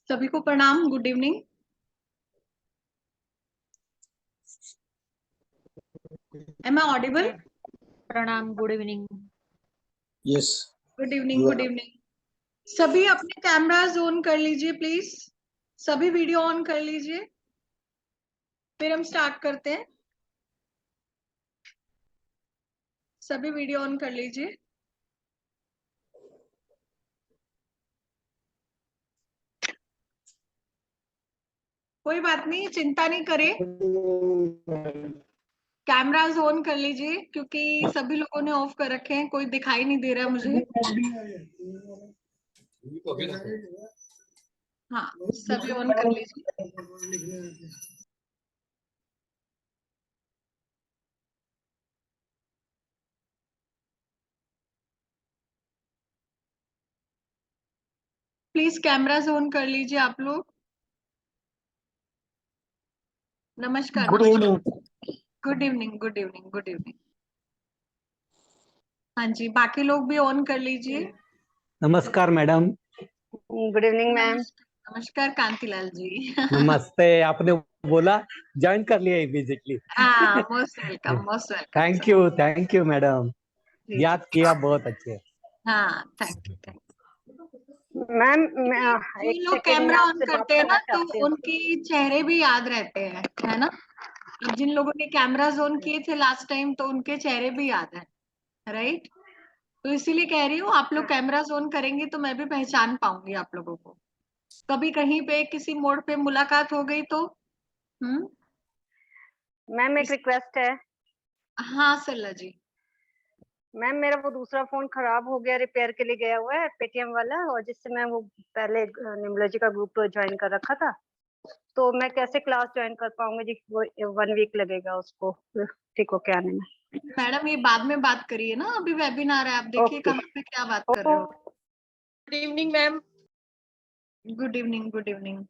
सभी को प्रणाम, good evening. Am I audible? प्रणाम, good evening. Yes, good evening, good evening. सभी अपने कैमरास ऑन कर लीजिए प्लीज। सभी वीडियो ऑन कर लीजिए, फिर हम स्टार्ट करते हैं। सभी वीडियो ऑन कर लीजिए। कोई बात नहीं, चिंता नहीं करें, कैमरास ऑन कर लीजिए क्योंकि सभी लोगों ने ऑफ कर रखे हैं, कोई दिखाई नहीं दे रहा है मुझे। हाँ, सभी ऑन कर लीजिए। प्लीज कैमरास ऑन कर लीजिए आप लोग। नमस्कार। Good evening. Good evening, good evening, good evening. हाँ जी, बाकी लोग भी ऑन कर लीजिए। नमस्कार मैडम। Good evening ma'am. नमस्कार कांतिलाल जी। नमस्ते। आपने बोला ज्वाइन कर लिया इमीडिएटली। हाँ, most welcome, most welcome. Thank you madam, याद किया, बहुत अच्छे। हाँ, thank you, thank you ma'am जो एक लोग सेकंड में कैमरा ऑन आपसे बात करते हैं करना ना, तो चाहती हूँ। उनके चेहरे भी याद रहते हैं, है ना। अब जिन लोगों ने कैमरास ऑन किए थे लास्ट टाइम, तो उनके चेहरे भी याद है, राइट। तो इसीलिए कह रही हूँ, आप लोग कैमरास ऑन करेंगे तो मैं भी पहचान पाऊंगी आप लोगों को। कभी कहीं पे किसी मोड़ पे मुलाकात हो गई तो मैम एक रिक्वेस्ट है। हाँ सल्ला जी। मैम मेरा वो दूसरा फोन खराब हो गया, रिपेयर के लिए गया हुआ है, पेटीएम वाला, और जिससे मैं वो पहले न्यूमरोलॉजी का ग्रुप ज्वाइन कर रखा था, तो मैं कैसे क्लास ज्वाइन कर पाऊंगी जी? वो 1 वीक लगेगा उसको ठीक होके आने में। मैडम ये बाद में बात करिए ना, अभी वेबिनार है, आप देखिए कहाँ पे क्या बात कर रहे हो। Good evening ma'am. Good evening, good evening,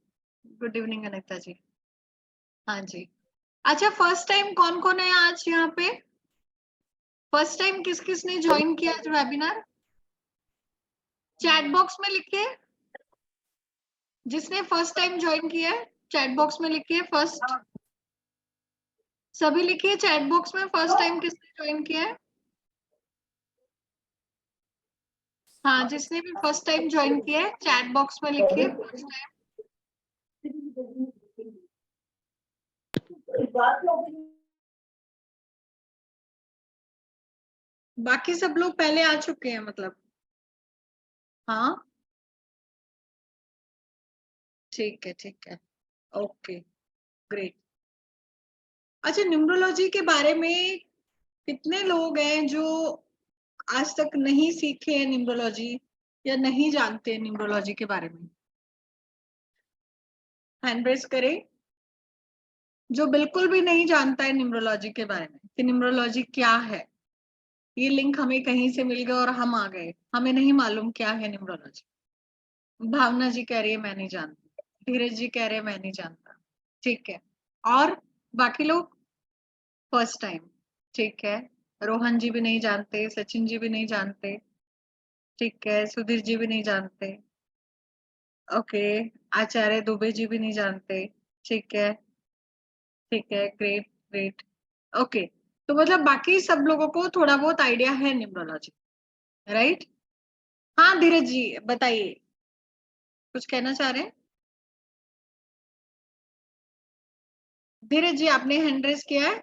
good evening Anita ji. हाँ जी। अच्छा, फर्स्ट टाइम कौन कौन है आज यहाँ पे? फर्स्ट टाइम किस किस ने ज्वाइन किया आज वेबिनार? चैट बॉक्स में लिखिए, जिसने फर्स्ट टाइम ज्वाइन किया है चैट बॉक्स में लिखिए फर्स्ट। सभी लिखिए चैट बॉक्स में, फर्स्ट टाइम किसने ज्वाइन किया है। हाँ, जिसने भी फर्स्ट टाइम ज्वाइन किया है चैट बॉक्स में लिखिए फर्स्ट टाइम। बाकी सब लोग पहले आ चुके हैं मतलब? हाँ, ठीक है, ठीक है, ओके, ग्रेट। अच्छा, न्यूमरोलॉजी के बारे में कितने लोग हैं जो आज तक नहीं सीखे हैं न्यूमरोलॉजी, या नहीं जानते हैं न्यूमरोलॉजी के बारे में? हैंड रेज करें जो बिल्कुल भी नहीं जानता है न्यूमरोलॉजी के बारे में, कि न्यूमरोलॉजी क्या है। ये लिंक हमें कहीं से मिल गया और हम आ गए, हमें नहीं मालूम क्या है न्यूमरोलॉजी। भावना जी कह रही है मैं नहीं जानती, धीरज जी कह रहे हैं मैं नहीं जानता, ठीक है। और बाकी लोग फर्स्ट टाइम, ठीक है। रोहन जी भी नहीं जानते, सचिन जी भी नहीं जानते, ठीक है। सुधीर जी भी नहीं जानते, ओके। आचार्य दुबे जी भी नहीं जानते, ठीक है, ठीक है, ग्रेट, ग्रेट, ओके। तो मतलब बाकी सब लोगों को थोड़ा बहुत आइडिया है न्यूमरोलॉजी, राइट। हाँ धीरज जी बताइए, कुछ कहना चाह रहे हैं? धीरज जी आपने हैंड रेज किया है?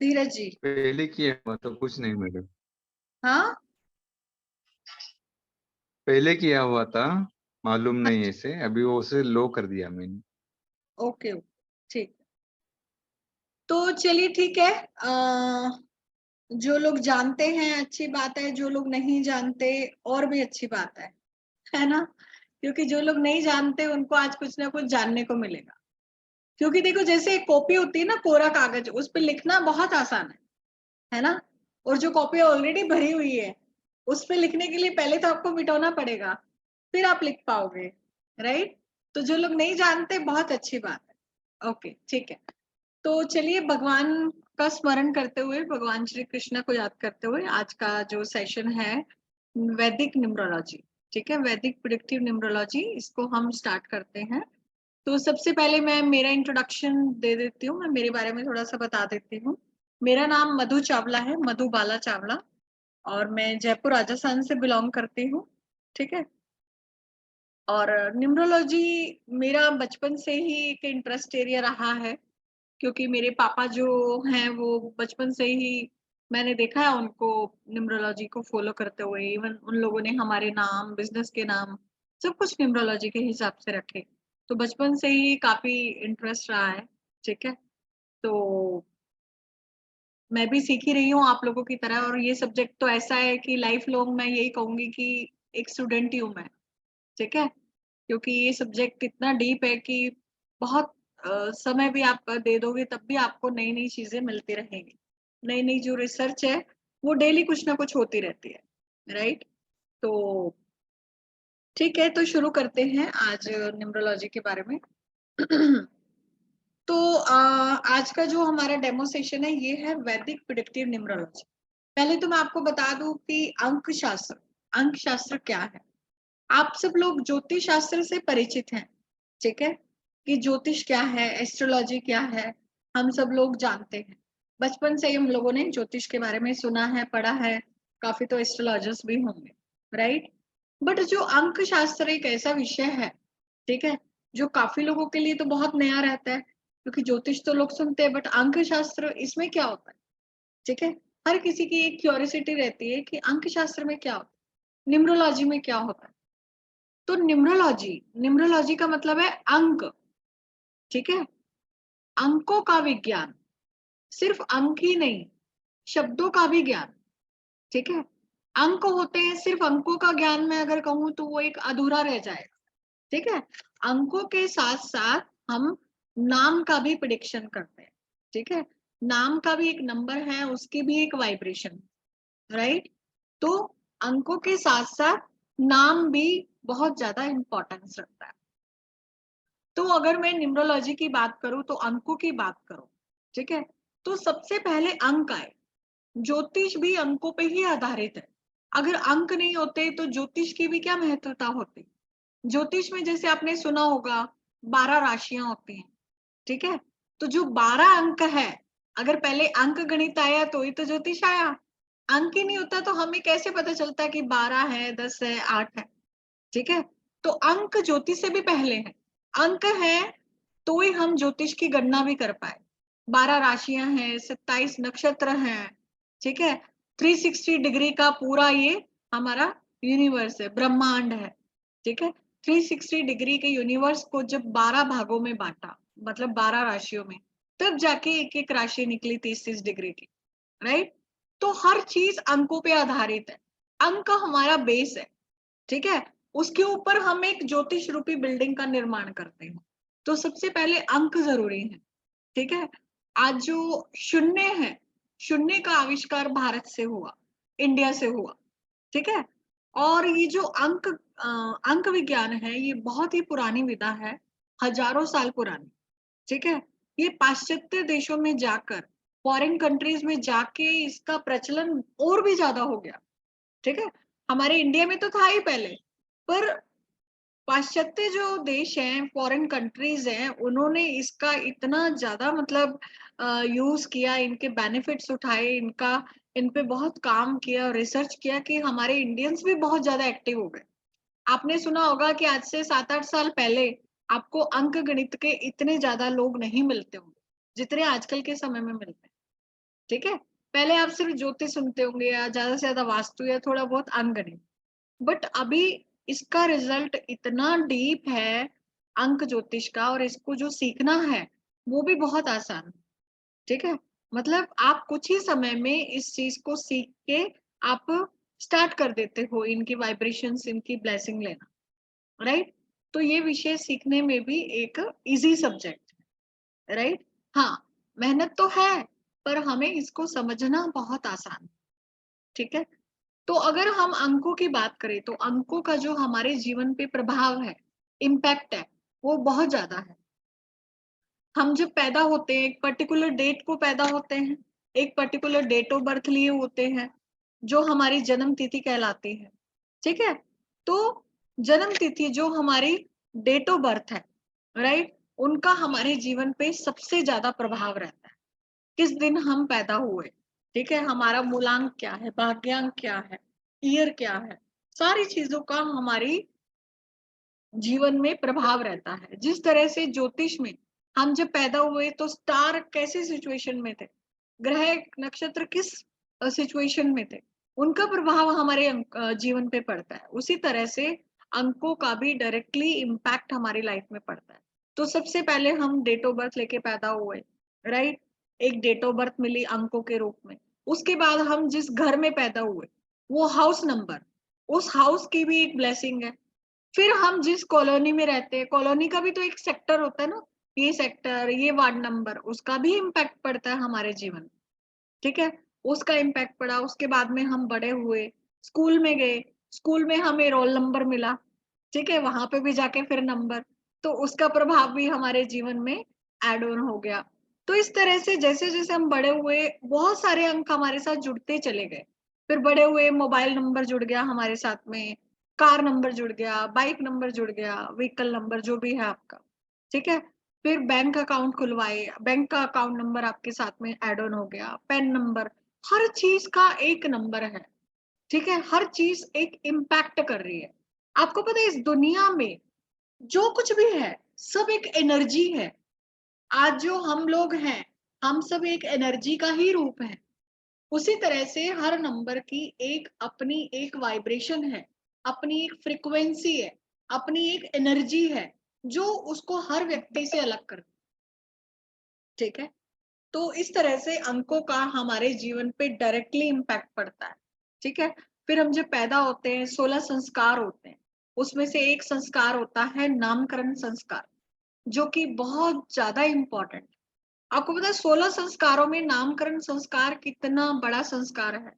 धीरज जी पहले किया हुआ तो कुछ नहीं मैडम। हाँ, पहले किया हुआ था, मालूम नहीं अच्छा, ऐसे, अभी वो उसे लो कर दिया मैंने। ओके, ठीक। तो चलिए ठीक है, जो लोग जानते हैं अच्छी बात है, जो लोग नहीं जानते और भी अच्छी बात है ना। क्योंकि जो लोग नहीं जानते उनको आज कुछ ना कुछ जानने को मिलेगा। क्योंकि देखो, जैसे एक कॉपी होती है ना, कोरा कागज, उस पर लिखना बहुत आसान है ना। और जो कॉपी ऑलरेडी भरी हुई है, उस पे लिखने के लिए पहले तो आपको मिटाना पड़ेगा, फिर आप लिख पाओगे, राइट। तो जो लोग नहीं जानते, बहुत अच्छी बात है, ओके, ठीक है। तो चलिए भगवान का स्मरण करते हुए, भगवान श्री कृष्ण को याद करते हुए आज का जो सेशन है वैदिक न्यूमरोलॉजी, ठीक है, वैदिक प्रिडिक्टिव न्यूमरोलॉजी, इसको हम स्टार्ट करते हैं। तो सबसे पहले मैं मेरा इंट्रोडक्शन दे देती हूँ, मैं मेरे बारे में थोड़ा सा बता देती हूँ। मेरा नाम मधु चावला है, मधु बाला चावला, और मैं जयपुर राजस्थान से बिलोंग करती हूँ, ठीक है। और न्यूमरोलॉजी मेरा बचपन से ही एक इंटरेस्ट एरिया रहा है, क्योंकि मेरे पापा जो हैं वो बचपन से ही मैंने देखा है उनको न्यूमरोलॉजी को फॉलो करते हुए। इवन उन लोगों ने हमारे नाम, बिजनेस के नाम, सब कुछ न्यूमरोलॉजी के हिसाब से रखे। तो बचपन से ही काफी इंटरेस्ट रहा है, ठीक है। तो मैं भी सीख ही रही हूँ आप लोगों की तरह, और ये सब्जेक्ट तो ऐसा है कि लाइफ लॉन्ग मैं यही कहूंगी कि एक स्टूडेंट ही हूँ मैं, ठीक है, क्योंकि ये सब्जेक्ट इतना डीप है कि बहुत समय भी आप दे दोगे तब भी आपको नई नई चीजें मिलती रहेंगी। नई नई जो रिसर्च है वो डेली कुछ ना कुछ होती रहती है, राइट। तो ठीक है, तो शुरू करते हैं आज न्यूमरोलॉजी के बारे में। तो आज का जो हमारा डेमो सेशन है ये है वैदिक प्रिडिक्टिव न्यूमरोलॉजी। पहले तो मैं आपको बता दूं कि अंक शास्त्र क्या है। आप सब लोग ज्योतिष शास्त्र से परिचित हैं, ठीक है, कि ज्योतिष क्या है, एस्ट्रोलॉजी क्या है, हम सब लोग जानते हैं। बचपन से ही हम लोगों ने ज्योतिष के बारे में सुना है, पढ़ा है, काफी तो एस्ट्रोलॉजर्स भी होंगे, राइट। बट जो अंक शास्त्र एक ऐसा विषय है, ठीक है, जो काफी लोगों के लिए तो बहुत नया रहता है, क्योंकि ज्योतिष तो लोग सुनते हैं, बट अंक शास्त्र इसमें क्या होता है, ठीक है। हर किसी की एक क्यूरियोसिटी रहती है कि अंक शास्त्र में क्या होता है, न्यूमरोलॉजी में क्या होता है। तो न्यूमरोलॉजी का मतलब है अंक, ठीक है, अंकों का विज्ञान। सिर्फ अंक ही नहीं, शब्दों का भी ज्ञान, ठीक है। अंक होते हैं, सिर्फ अंकों का ज्ञान मैं अगर कहूं तो वो एक अधूरा रह जाएगा, ठीक है। अंकों के साथ साथ हम नाम का भी प्रिडिक्शन करते हैं, ठीक है। नाम का भी एक नंबर है, उसकी भी एक वाइब्रेशन, राइट। तो अंकों के साथ साथ नाम भी बहुत ज्यादा इंपॉर्टेंस रखता है। तो अगर मैं न्यूमरोलॉजी की बात करूं तो अंकों की बात करूं, ठीक है, तो सबसे पहले अंक आए। ज्योतिष भी अंकों पे ही आधारित है। अगर अंक नहीं होते तो ज्योतिष की भी क्या महत्वता होती। ज्योतिष में जैसे आपने सुना होगा 12 राशियां होती हैं, ठीक है। तो जो 12 अंक है, अगर पहले अंक गणित आया तो ही तो ज्योतिष आया। अंक ही नहीं होता तो हमें कैसे पता चलता कि 12 है, 10 है, 8 है, ठीक है। तो अंक ज्योतिष से भी पहले है। अंक है तो ही हम ज्योतिष की गणना भी कर पाए। 12 राशियां हैं, 27 नक्षत्र हैं, ठीक है। 360 डिग्री का पूरा ये हमारा यूनिवर्स है, ब्रह्मांड है, ठीक है। 360 डिग्री के यूनिवर्स को जब 12 भागों में बांटा, मतलब 12 राशियों में, तब जाके एक एक राशि निकली 30-30 डिग्री की, राइट। तो हर चीज अंकों पे आधारित है। अंक हमारा बेस है, ठीक है। उसके ऊपर हम एक ज्योतिष रूपी बिल्डिंग का निर्माण करते हैं। तो सबसे पहले अंक जरूरी है, ठीक है। आज जो शून्य है, शून्य का आविष्कार भारत से हुआ, इंडिया से हुआ, ठीक है। और ये जो अंक विज्ञान है ये बहुत ही पुरानी विधा है, हजारों साल पुरानी, ठीक है। ये पाश्चात्य देशों में जाकर, फॉरेन कंट्रीज में जाके इसका प्रचलन और भी ज्यादा हो गया, ठीक है। हमारे इंडिया में तो था ही पहले, पर पाश्चात्य जो देश हैं, फॉरेन कंट्रीज हैं, उन्होंने इसका इतना ज्यादा मतलब यूज किया, इनके बेनिफिट्स उठाए, इनका इन पे बहुत काम किया, रिसर्च किया, कि हमारे इंडियंस भी बहुत ज्यादा एक्टिव हो गए। आपने सुना होगा कि आज से 7-8 साल पहले आपको अंक गणित के इतने ज्यादा लोग नहीं मिलते होंगे जितने आजकल के समय में मिलते हैं, ठीक है। पहले आप सिर्फ ज्योतिष सुनते होंगे, या ज्यादा से ज्यादा वास्तु, या थोड़ा बहुत अंक गणित। बट अभी इसका रिजल्ट इतना डीप है अंक ज्योतिष का, और इसको जो सीखना है वो भी बहुत आसान है, ठीक है। मतलब आप कुछ ही समय में इस चीज को सीख के आप स्टार्ट कर देते हो इनकी वाइब्रेशंस, इनकी ब्लेसिंग लेना, राइट। तो ये विषय सीखने में भी एक इजी सब्जेक्ट है, राइट। हाँ, मेहनत तो है, पर हमें इसको समझना बहुत आसान है, ठीक है। तो अगर हम अंकों की बात करें तो अंकों का जो हमारे जीवन पे प्रभाव है, इम्पैक्ट है, वो बहुत ज्यादा है। हम जब पैदा होते हैं, एक पर्टिकुलर डेट को पैदा होते हैं, एक पर्टिकुलर डेट ऑफ बर्थ लिए होते हैं जो हमारी जन्म तिथि कहलाती है, ठीक है। तो जन्म तिथि जो हमारी डेट ऑफ बर्थ है, राइट, उनका हमारे जीवन पे सबसे ज्यादा प्रभाव रहता है। किस दिन हम पैदा हुए, ठीक है, हमारा मूलांक क्या है, भाग्यांक क्या है, ईयर क्या है, सारी चीजों का हमारी जीवन में प्रभाव रहता है। जिस तरह से ज्योतिष में हम जब पैदा हुए तो स्टार कैसे सिचुएशन में थे, ग्रह नक्षत्र किस सिचुएशन में थे, उनका प्रभाव हमारे जीवन पे पड़ता है। उसी तरह से अंकों का भी डायरेक्टली इम्पैक्ट हमारी लाइफ में पड़ता है। तो सबसे पहले हम डेट ऑफ बर्थ लेके पैदा हुए, राइट, एक डेट ऑफ बर्थ मिली अंकों के रूप में। उसके बाद हम जिस घर में पैदा हुए वो हाउस नंबर, उस हाउस की भी एक ब्लेसिंग है। फिर हम जिस कॉलोनी में रहते हैं, कॉलोनी का भी तो एक सेक्टर होता है ना, ये सेक्टर, ये वार्ड नंबर, उसका भी इम्पैक्ट पड़ता है हमारे जीवन, ठीक है, उसका इम्पैक्ट पड़ा। उसके बाद में हम बड़े हुए, स्कूल में गए, स्कूल में हमें रोल नंबर मिला, ठीक है, वहां पे भी जाके फिर नंबर, तो उसका प्रभाव भी हमारे जीवन में एड ऑन हो गया। तो इस तरह से जैसे जैसे हम बड़े हुए बहुत सारे अंक हमारे साथ जुड़ते चले गए। फिर बड़े हुए मोबाइल नंबर जुड़ गया हमारे साथ में, कार नंबर जुड़ गया, बाइक नंबर जुड़ गया, व्हीकल नंबर जो भी है आपका, ठीक है। फिर बैंक अकाउंट खुलवाए, बैंक का अकाउंट नंबर आपके साथ में एड ऑन हो गया, पेन नंबर, हर चीज का एक नंबर है, ठीक है, हर चीज एक इम्पैक्ट कर रही है। आपको पता है इस दुनिया में जो कुछ भी है सब एक एनर्जी है। आज जो हम लोग हैं, हम सब एक एनर्जी का ही रूप है। उसी तरह से हर नंबर की एक अपनी एक वाइब्रेशन है, अपनी एक फ्रीक्वेंसी है, अपनी एक एनर्जी है जो उसको हर व्यक्ति से अलग करती है, ठीक है। तो इस तरह से अंकों का हमारे जीवन पे डायरेक्टली इम्पैक्ट पड़ता है, ठीक है। फिर हम जब पैदा होते हैं 16 संस्कार होते हैं, उसमें से एक संस्कार होता है नामकरण संस्कार, जो कि बहुत ज्यादा इम्पोर्टेंट। आपको पता है 16 संस्कारों में नामकरण संस्कार कितना बड़ा संस्कार है,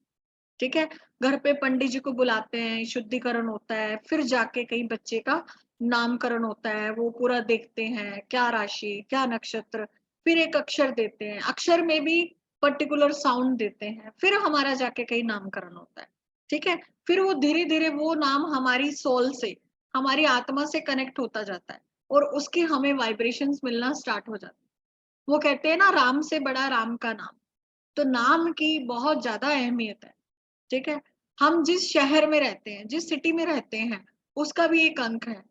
ठीक है। घर पे पंडित जी को बुलाते हैं, शुद्धिकरण होता है, फिर जाके कहीं बच्चे का नामकरण होता है, वो पूरा देखते हैं क्या राशि क्या नक्षत्र, फिर एक अक्षर देते हैं, अक्षर में भी पर्टिकुलर साउंड देते हैं, फिर हमारा जाके कहीं नामकरण होता है, ठीक है। फिर वो धीरे धीरे वो नाम हमारी सोल से, हमारी आत्मा से कनेक्ट होता जाता है और उसके हमें वाइब्रेशंस मिलना स्टार्ट हो जाते हैं। वो कहते हैं ना, राम से बड़ा राम का नाम। तो नाम की बहुत ज्यादा अहमियत है, ठीक है। हम जिस शहर में रहते हैं, जिस सिटी में रहते हैं, उसका भी एक अंक है,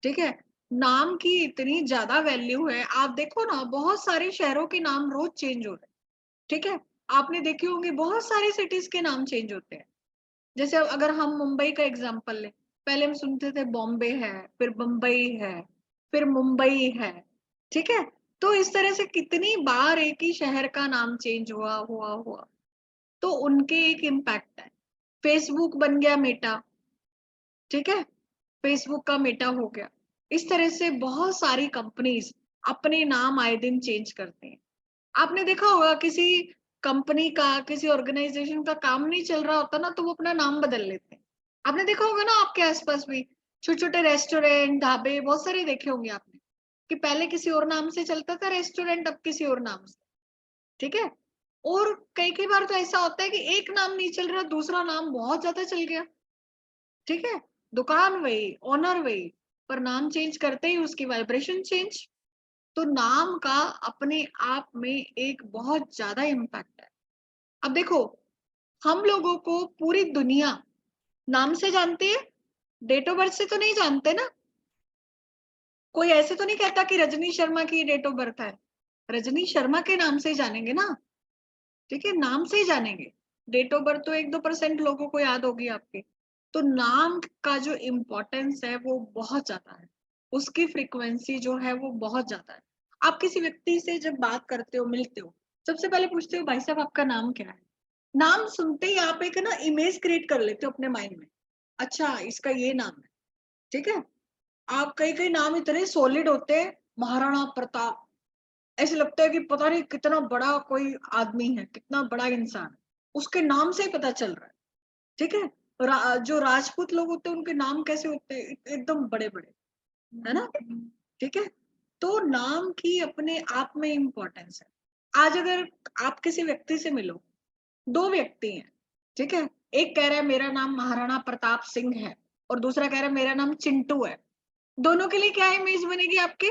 ठीक है। नाम की इतनी ज्यादा वैल्यू है, आप देखो ना बहुत सारे शहरों के नाम रोज चेंज हो रहे हैं, ठीक है। आपने देखे होंगे बहुत सारी सिटीज के नाम चेंज होते हैं। जैसे अब अगर हम मुंबई का एग्जांपल लें, पहले हम सुनते थे बॉम्बे है, फिर बम्बई है, फिर मुंबई है, ठीक है। तो इस तरह से कितनी बार एक ही शहर का नाम चेंज हुआ हुआ हुआ, तो उनके एक इम्पैक्ट है। फेसबुक बन गया मेटा, ठीक है, फेसबुक का मेटा हो गया। इस तरह से बहुत सारी कंपनीज अपने नाम आए दिन चेंज करते हैं। आपने देखा होगा किसी कंपनी का, किसी ऑर्गेनाइजेशन का काम नहीं चल रहा होता ना, तो वो अपना नाम बदल लेते हैं। आपने देखा होगा ना आपके आसपास भी छोटे छोटे रेस्टोरेंट ढाबे बहुत सारे देखे होंगे आपने, कि पहले किसी और नाम से चलता था रेस्टोरेंट, अब किसी और नाम से, ठीक है। और कई कई बार तो ऐसा होता है कि एक नाम नहीं चल रहा, दूसरा नाम बहुत ज्यादा चल गया, ठीक है। दुकान वही, ओनर वही, पर नाम चेंज करते ही उसकी वाइब्रेशन चेंज। तो नाम का अपने आप में एक बहुत ज्यादा इम्पैक्ट है। अब देखो, हम लोगों को पूरी दुनिया नाम से जानती है, डेट ऑफ बर्थ से तो नहीं जानते ना। कोई ऐसे तो नहीं कहता कि रजनी शर्मा की डेट ऑफ बर्थ है, रजनी शर्मा के नाम से ही जानेंगे ना, ठीक है, नाम से ही जानेंगे। डेट ऑफ बर्थ तो 1-2% लोगों को याद होगी आपके। तो नाम का जो इम्पोर्टेंस है वो बहुत ज्यादा है, उसकी फ्रीक्वेंसी जो है वो बहुत ज्यादा है। आप किसी व्यक्ति से जब बात करते हो, मिलते हो, सबसे पहले पूछते हो भाई साहब आपका नाम क्या है। नाम सुनते ही आप एक ना इमेज क्रिएट कर लेते हो अपने माइंड में, अच्छा इसका ये नाम है, ठीक है। आप कई कई नाम इतने सॉलिड होते हैं, महाराणा प्रताप, ऐसे लगता है कि पता नहीं कितना बड़ा कोई आदमी है, कितना बड़ा इंसान है, उसके नाम से ही पता चल रहा है, ठीक है। जो राजपूत लोग होते हैं उनके नाम कैसे होते हैं, एकदम बड़े बड़े, है ना, ठीक है। तो नाम की अपने आप में इम्पोर्टेंस है। आज अगर आप किसी व्यक्ति से मिलो, दो व्यक्ति हैं, ठीक है, एक कह रहा है मेरा नाम महाराणा प्रताप सिंह है और दूसरा कह रहा है मेरा नाम चिंटू है। दोनों के लिए क्या इमेज बनेगी आपकी?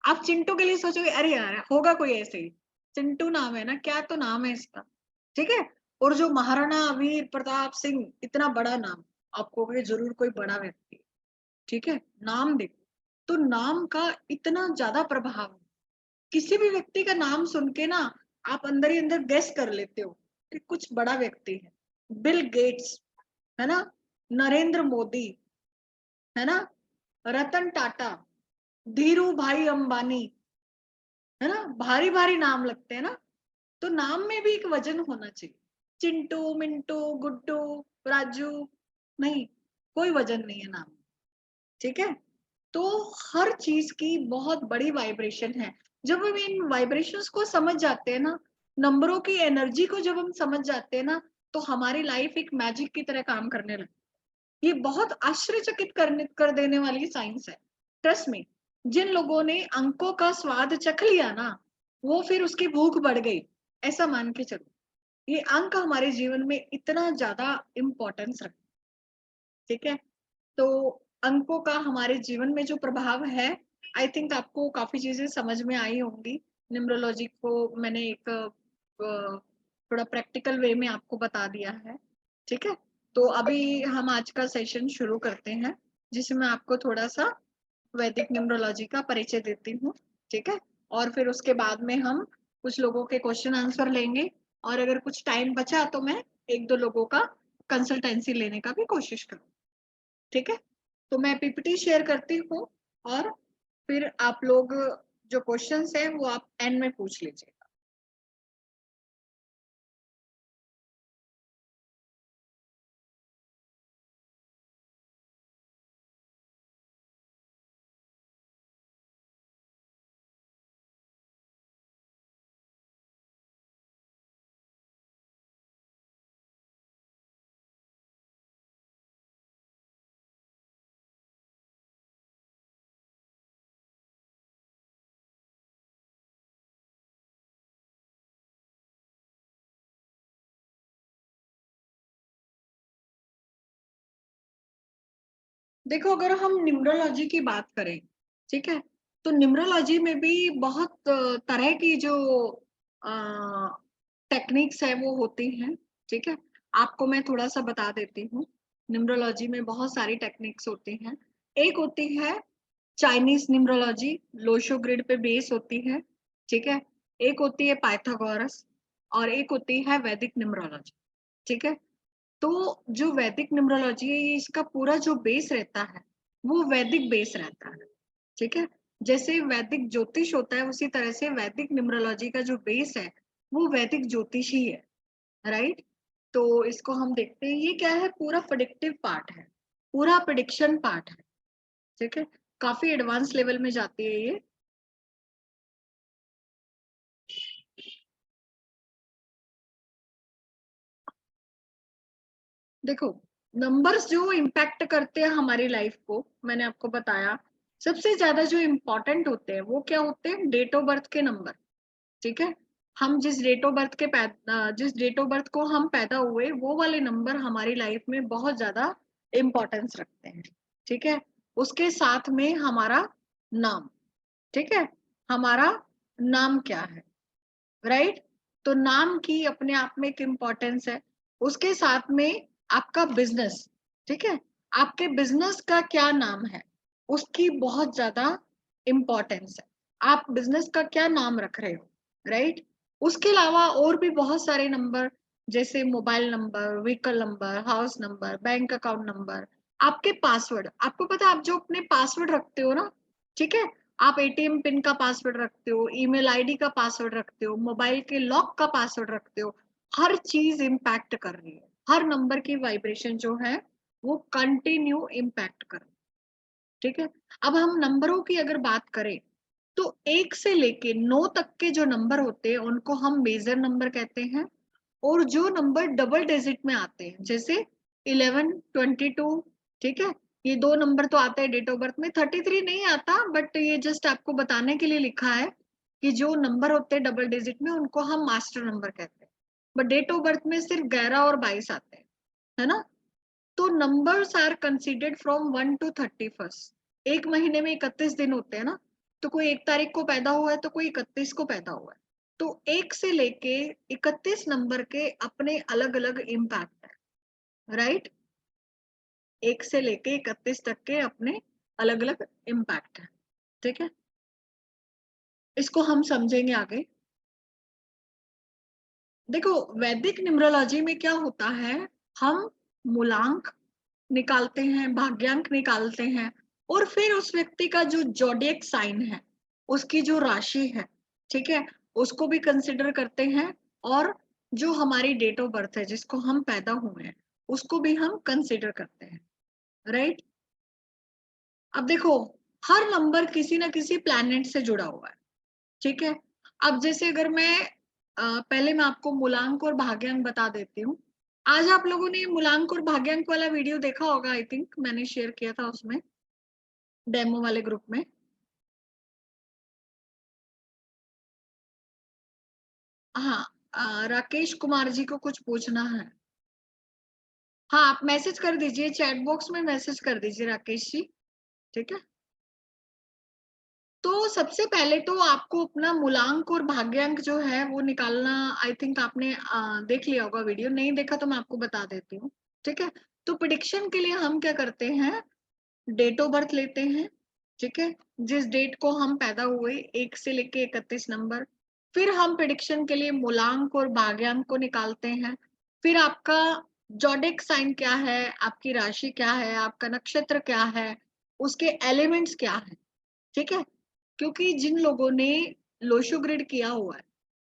आप चिंटू के लिए सोचोगे अरे यार होगा कोई ऐसे ही, चिंटू नाम है ना, क्या तो नाम है इसका, ठीक है। और जो महाराणा वीर प्रताप सिंह, इतना बड़ा नाम, आपको कहोगे जरूर कोई बड़ा व्यक्ति है, ठीक है। नाम देखो, तो नाम का इतना ज्यादा प्रभाव है। किसी भी व्यक्ति का नाम सुन के ना आप अंदर ही अंदर गेस कर लेते हो कि कुछ बड़ा व्यक्ति है। बिल गेट्स, है ना, नरेंद्र मोदी, है ना, रतन टाटा, धीरू भाई अंबानी, है ना, भारी भारी नाम लगते हैं ना। तो नाम में भी एक वजन होना चाहिए। चिंटू, मिंटू, गुड्डू, राजू, नहीं, कोई वजन नहीं है नाम, ठीक है। तो हर चीज की बहुत बड़ी वाइब्रेशन है। जब हम इन वाइब्रेशंस को समझ जाते हैं ना, नंबरों की एनर्जी को जब हम समझ जाते हैं ना, तो हमारी लाइफ एक मैजिक की तरह काम करने लगती है। ये बहुत आश्चर्यचकित कर देने वाली साइंस है। ट्रस्ट में, जिन लोगों ने अंकों का स्वाद चख लिया ना, वो फिर उसकी भूख बढ़ गई, ऐसा मान के चलो। ये अंक हमारे जीवन में इतना ज्यादा इम्पोर्टेंस रखते, ठीक है। तो अंकों का हमारे जीवन में जो प्रभाव है, आई थिंक आपको काफी चीजें समझ में आई होंगी। न्यूमरोलॉजी को मैंने एक थोड़ा प्रैक्टिकल वे में आपको बता दिया है, ठीक है। तो अभी हम आज का सेशन शुरू करते हैं, जिसमें आपको थोड़ा सा वैदिक न्यूमरोलॉजी का परिचय देती हूँ, ठीक है। और फिर उसके बाद में हम कुछ लोगों के क्वेश्चन आंसर लेंगे, और अगर कुछ टाइम बचा तो मैं एक दो लोगों का कंसल्टेंसी लेने का भी कोशिश करूँ, ठीक है। तो मैं पीपीटी शेयर करती हूँ, और फिर आप लोग जो क्वेश्चंस हैं वो आप एंड में पूछ लीजिएगा। देखो, अगर हम न्यूमरोलॉजी की बात करें, ठीक है, तो न्यूमरोलॉजी में भी बहुत तरह की जो टेक्निक्स है वो होती हैं, ठीक है। आपको मैं थोड़ा सा बता देती हूँ। न्यूमरोलॉजी में बहुत सारी टेक्निक्स होती हैं। एक होती है चाइनीज न्यूमरोलॉजी, लोशो ग्रिड पे बेस होती है, ठीक है। एक होती है पाइथागोरस, और एक होती है वैदिक न्यूमरोलॉजी, ठीक है। तो जो वैदिक न्यूमरोलॉजी है, ये इसका पूरा जो बेस रहता है वो वैदिक बेस रहता है, ठीक है। जैसे वैदिक ज्योतिष होता है, उसी तरह से वैदिक न्यूमरोलॉजी का जो बेस है वो वैदिक ज्योतिष ही है, राइट। तो इसको हम देखते हैं, ये क्या है, पूरा प्रेडिक्टिव पार्ट है, पूरा प्रेडिक्शन पार्ट है, ठीक है। काफी एडवांस लेवल में जाती है ये। देखो, नंबर्स जो इम्पैक्ट करते हैं हमारी लाइफ को, मैंने आपको बताया, सबसे ज्यादा जो इम्पोर्टेंट होते हैं वो क्या होते हैं, डेट ऑफ बर्थ के नंबर, ठीक है। हम जिस डेट ऑफ बर्थ जिस डेट ऑफ बर्थ को हम पैदा हुए, वो वाले नंबर हमारी लाइफ में बहुत ज्यादा इम्पोर्टेंस रखते हैं, ठीक है। उसके साथ में हमारा नाम, ठीक है, हमारा नाम क्या है, राइट। तो नाम की अपने आप में एक इम्पोर्टेंस है। उसके साथ में आपका बिजनेस, ठीक है, आपके बिजनेस का क्या नाम है, उसकी बहुत ज्यादा इम्पोर्टेंस है। आप बिजनेस का क्या नाम रख रहे हो, राइट। उसके अलावा और भी बहुत सारे नंबर, जैसे mobile number, vehicle number, house number, bank account number, आपके पासवर्ड। आपको पता है, आप जो अपने पासवर्ड रखते हो ना, ठीक है, आप एटीएम पिन का पासवर्ड रखते हो, ईमेल आईडी का पासवर्ड रखते हो, मोबाइल के लॉक का पासवर्ड रखते हो, हर चीज इम्पैक्ट कर रही है। हर नंबर की वाइब्रेशन जो है वो कंटिन्यू इम्पैक्ट कर रही है, ठीक है। अब हम नंबरों की अगर बात करें, तो 1 से लेके 9 तक के जो नंबर होते हैं उनको हम मेजर नंबर कहते हैं। और जो नंबर डबल डिजिट में आते हैं, जैसे 11, 22, ठीक है, ये दो नंबर तो आते हैं डेट ऑफ बर्थ में, 33 नहीं आता, बट ये जस्ट आपको बताने के लिए लिखा है कि जो नंबर होते हैं डबल डिजिट में उनको हम मास्टर नंबर कहते हैं, बट डेट ऑफ बर्थ में सिर्फ 11 और 22 आते हैं, है ना। तो numbers are considered from 1 to 31st। एक महीने में 31 दिन होते हैं ना, तो कोई 1 तारीख को पैदा हुआ है तो कोई 31 को पैदा हुआ है। तो 1 से लेके 31 नंबर के अपने अलग अलग इम्पैक्ट है, राइट। 1 से लेके 31 तक के अपने अलग अलग इम्पैक्ट है, ठीक है। इसको हम समझेंगे आगे। देखो वैदिक न्यूमरोलॉजी में क्या होता है, हम मूलांक निकालते हैं, भाग्यांक निकालते हैं, और फिर उस व्यक्ति का जो जोडिएक साइन है, उसकी जो राशि है, ठीक है, उसको भी कंसिडर करते हैं, और जो हमारी डेट ऑफ बर्थ है जिसको हम पैदा हुए हैं उसको भी हम कंसिडर करते हैं, राइट। अब देखो हर नंबर किसी ना किसी प्लैनेट से जुड़ा हुआ है, ठीक है। अब जैसे अगर मैं पहले मैं आपको मूलांक और भाग्यांक बता देती हूँ। आज आप लोगों ने मूलांक और भाग्यांक वाला वीडियो देखा होगा, आई थिंक मैंने शेयर किया था उसमें डेमो वाले ग्रुप में। हाँ, राकेश कुमार जी को कुछ पूछना है। हाँ, आप मैसेज कर दीजिए, चैट बॉक्स में मैसेज कर दीजिए राकेश जी, ठीक है। तो सबसे पहले तो आपको अपना मूलांक और भाग्यांक जो है वो निकालना, आई थिंक आपने देख लिया होगा वीडियो, नहीं देखा तो मैं आपको बता देती हूँ, ठीक है। तो प्रिडिक्शन के लिए हम क्या करते हैं, डेट ऑफ बर्थ लेते हैं, ठीक है, जिस डेट को हम पैदा हुए 1 से लेके 31 नंबर। फिर हम प्रिडिक्शन के लिए मूलांक और भाग्यांक को निकालते हैं। फिर आपका जोडिक साइन क्या है, आपकी राशि क्या है, आपका नक्षत्र क्या है, उसके एलिमेंट्स क्या है, ठीक है। क्योंकि जिन लोगों ने लोशो ग्रिड किया हुआ है,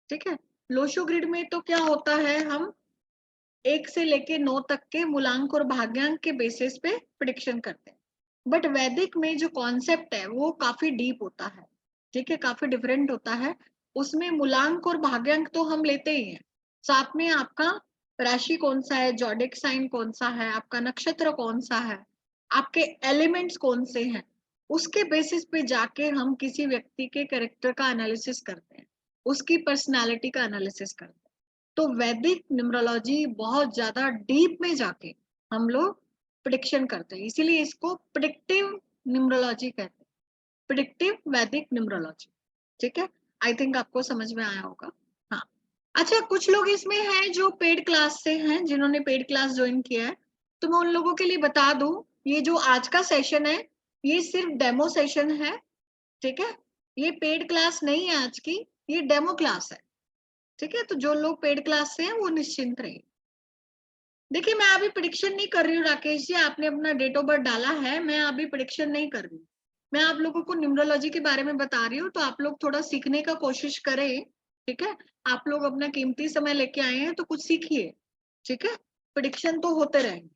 ठीक है, लोशो ग्रिड में तो क्या होता है, हम 1 से लेके 9 तक के मूलांक और भाग्यांक के बेसिस पे प्रिडिक्शन करते हैं। बट वैदिक में जो कॉन्सेप्ट है वो काफी डीप होता है, ठीक है, काफी डिफरेंट होता है। उसमें मूलांक और भाग्यांक तो हम लेते ही हैं, साथ में आपका राशि कौन सा है, जोडिक साइन कौन सा है, आपका नक्षत्र कौन सा है, आपके एलिमेंट्स कौन से हैं, उसके बेसिस पे जाके हम किसी व्यक्ति के कैरेक्टर का एनालिसिस करते हैं, उसकी पर्सनालिटी का एनालिसिस करते हैं। तो वैदिक न्यूमरोलॉजी बहुत ज्यादा डीप में जाके हम लोग प्रिडिक्शन करते हैं, इसीलिए इसको प्रिडिक्टिव न्यूमरोलॉजी कहते हैं, प्रिडिक्टिव वैदिक न्यूमरोलॉजी, ठीक है। आई थिंक आपको समझ में आया होगा। हाँ, अच्छा, कुछ लोग इसमें हैं जो पेड क्लास से हैं, जिन्होंने पेड क्लास ज्वाइन किया है, तो मैं उन लोगों के लिए बता दूं, ये जो आज का सेशन है ये सिर्फ डेमो सेशन है, ठीक है। ये पेड क्लास नहीं है आज की, ये डेमो क्लास है, ठीक है। तो जो लोग पेड क्लास से हैं वो निश्चिंत रहिए। देखिए मैं अभी प्रिडिक्शन नहीं कर रही हूँ राकेश जी, आपने अपना डेट ऑफ बर्थ डाला है, मैं अभी प्रिडिक्शन नहीं कर रही हूँ। मैं आप लोगों को न्यूमरोलॉजी के बारे में बता रही हूँ, तो आप लोग थोड़ा सीखने का कोशिश करें, ठीक है। आप लोग अपना कीमती समय लेके आए हैं तो कुछ सीखिए, ठीक है। प्रिडिक्शन तो होते रहेंगे।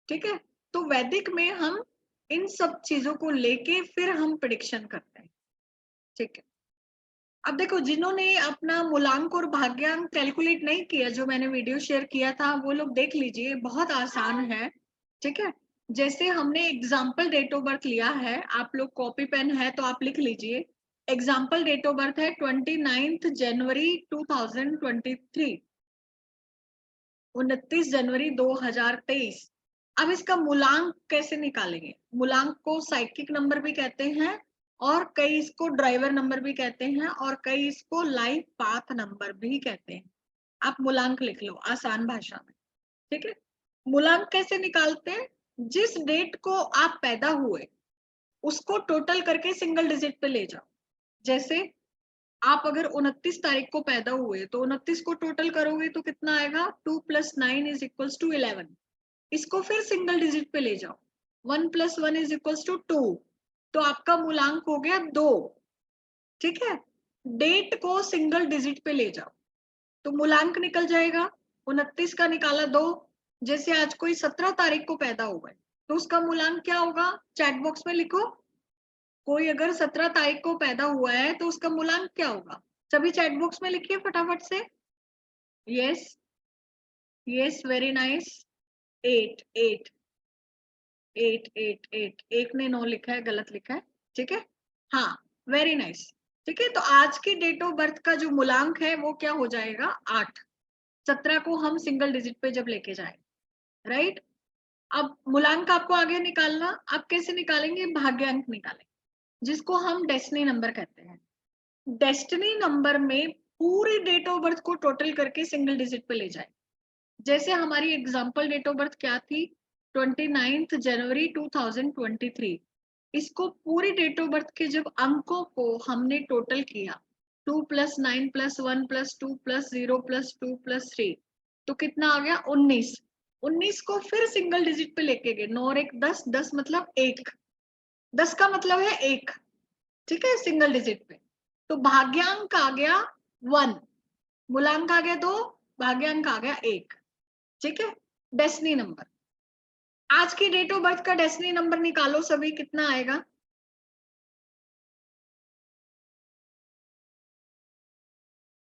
ठीक है, तो वैदिक में हम इन सब चीजों को लेके फिर हम प्रिडिक्शन करते हैं, ठीक है। अब देखो जिन्होंने अपना मूलांक और भाग्यांक कैलकुलेट नहीं किया, जो मैंने वीडियो शेयर किया था वो लोग देख लीजिए, बहुत आसान है, ठीक है। जैसे हमने एग्जाम्पल डेट ऑफ बर्थ लिया है, आप लोग कॉपी पेन है तो आप लिख लीजिए। एग्जाम्पल डेट ऑफ बर्थ है 29 जनवरी 2023, 29 जनवरी 2023। अब इसका मूलांक कैसे निकालेंगे, मूलांक को साइक्लिक नंबर भी कहते हैं, और कई इसको ड्राइवर नंबर भी कहते हैं, और कई इसको लाइफ पाथ नंबर भी कहते हैं। आप मूलांक लिख लो आसान भाषा में, ठीक है। मूलांक कैसे निकालते हैं, जिस डेट को आप पैदा हुए उसको टोटल करके सिंगल डिजिट पे ले जाओ। जैसे आप अगर 29 तारीख को पैदा हुए तो 29 को टोटल करोगे तो कितना आएगा, 2 + 9 = 11। इसको फिर सिंगल डिजिट पे ले जाओ, 1 + 1 = 2, तो आपका मूलांक हो गया 2, ठीक है। डेट को सिंगल डिजिट पे ले जाओ तो मूलांक निकल जाएगा, 29 का निकाला 2। जैसे आज कोई 17 तारीख को पैदा हुआ है तो उसका मूलांक क्या होगा, चैट बॉक्स में लिखो। कोई अगर 17 तारीख को पैदा हुआ है तो उसका मूलांक क्या होगा, सभी चैट बॉक्स में लिखिए फटाफट से। Yes, yes, very nice, 8, 8। 8 8 8, एक ने 9 लिखा है, गलत लिखा है, ठीक है। हाँ, वेरी नाइस। ठीक है, तो आज की डेट ऑफ बर्थ का जो मूलांक है वो क्या हो जाएगा, 8। 17 को हम सिंगल डिजिट पे जब लेके जाए, राइट। अब मूलांक आपको आगे निकालना, आप कैसे निकालेंगे, भाग्यांक निकालेंगे, जिसको हम डेस्टिनी नंबर कहते हैं। डेस्टिनी नंबर में पूरी डेट ऑफ बर्थ को टोटल करके सिंगल डिजिट पे ले जाए। जैसे हमारी एग्जांपल डेट ऑफ बर्थ क्या थी, 29 जनवरी 2023। इसको पूरी डेट ऑफ बर्थ के जब अंकों को हमने टोटल किया, 2 + 9 + 1 + 2 + 0 + 2 + 3, तो कितना आ गया, 19। 19 को फिर सिंगल डिजिट पे लेके गए, 9 और 1 10, 10 मतलब 1, 10 का मतलब है 1, ठीक है, सिंगल डिजिट पे। तो भाग्यांक आ गया 1, मूलांक आ गया 2, भाग्यांक आ गया 1, ठीक है। डेस्टिनी नंबर, आज की डेट ऑफ बर्थ का डेस्टिनी नंबर निकालो सभी, कितना आएगा,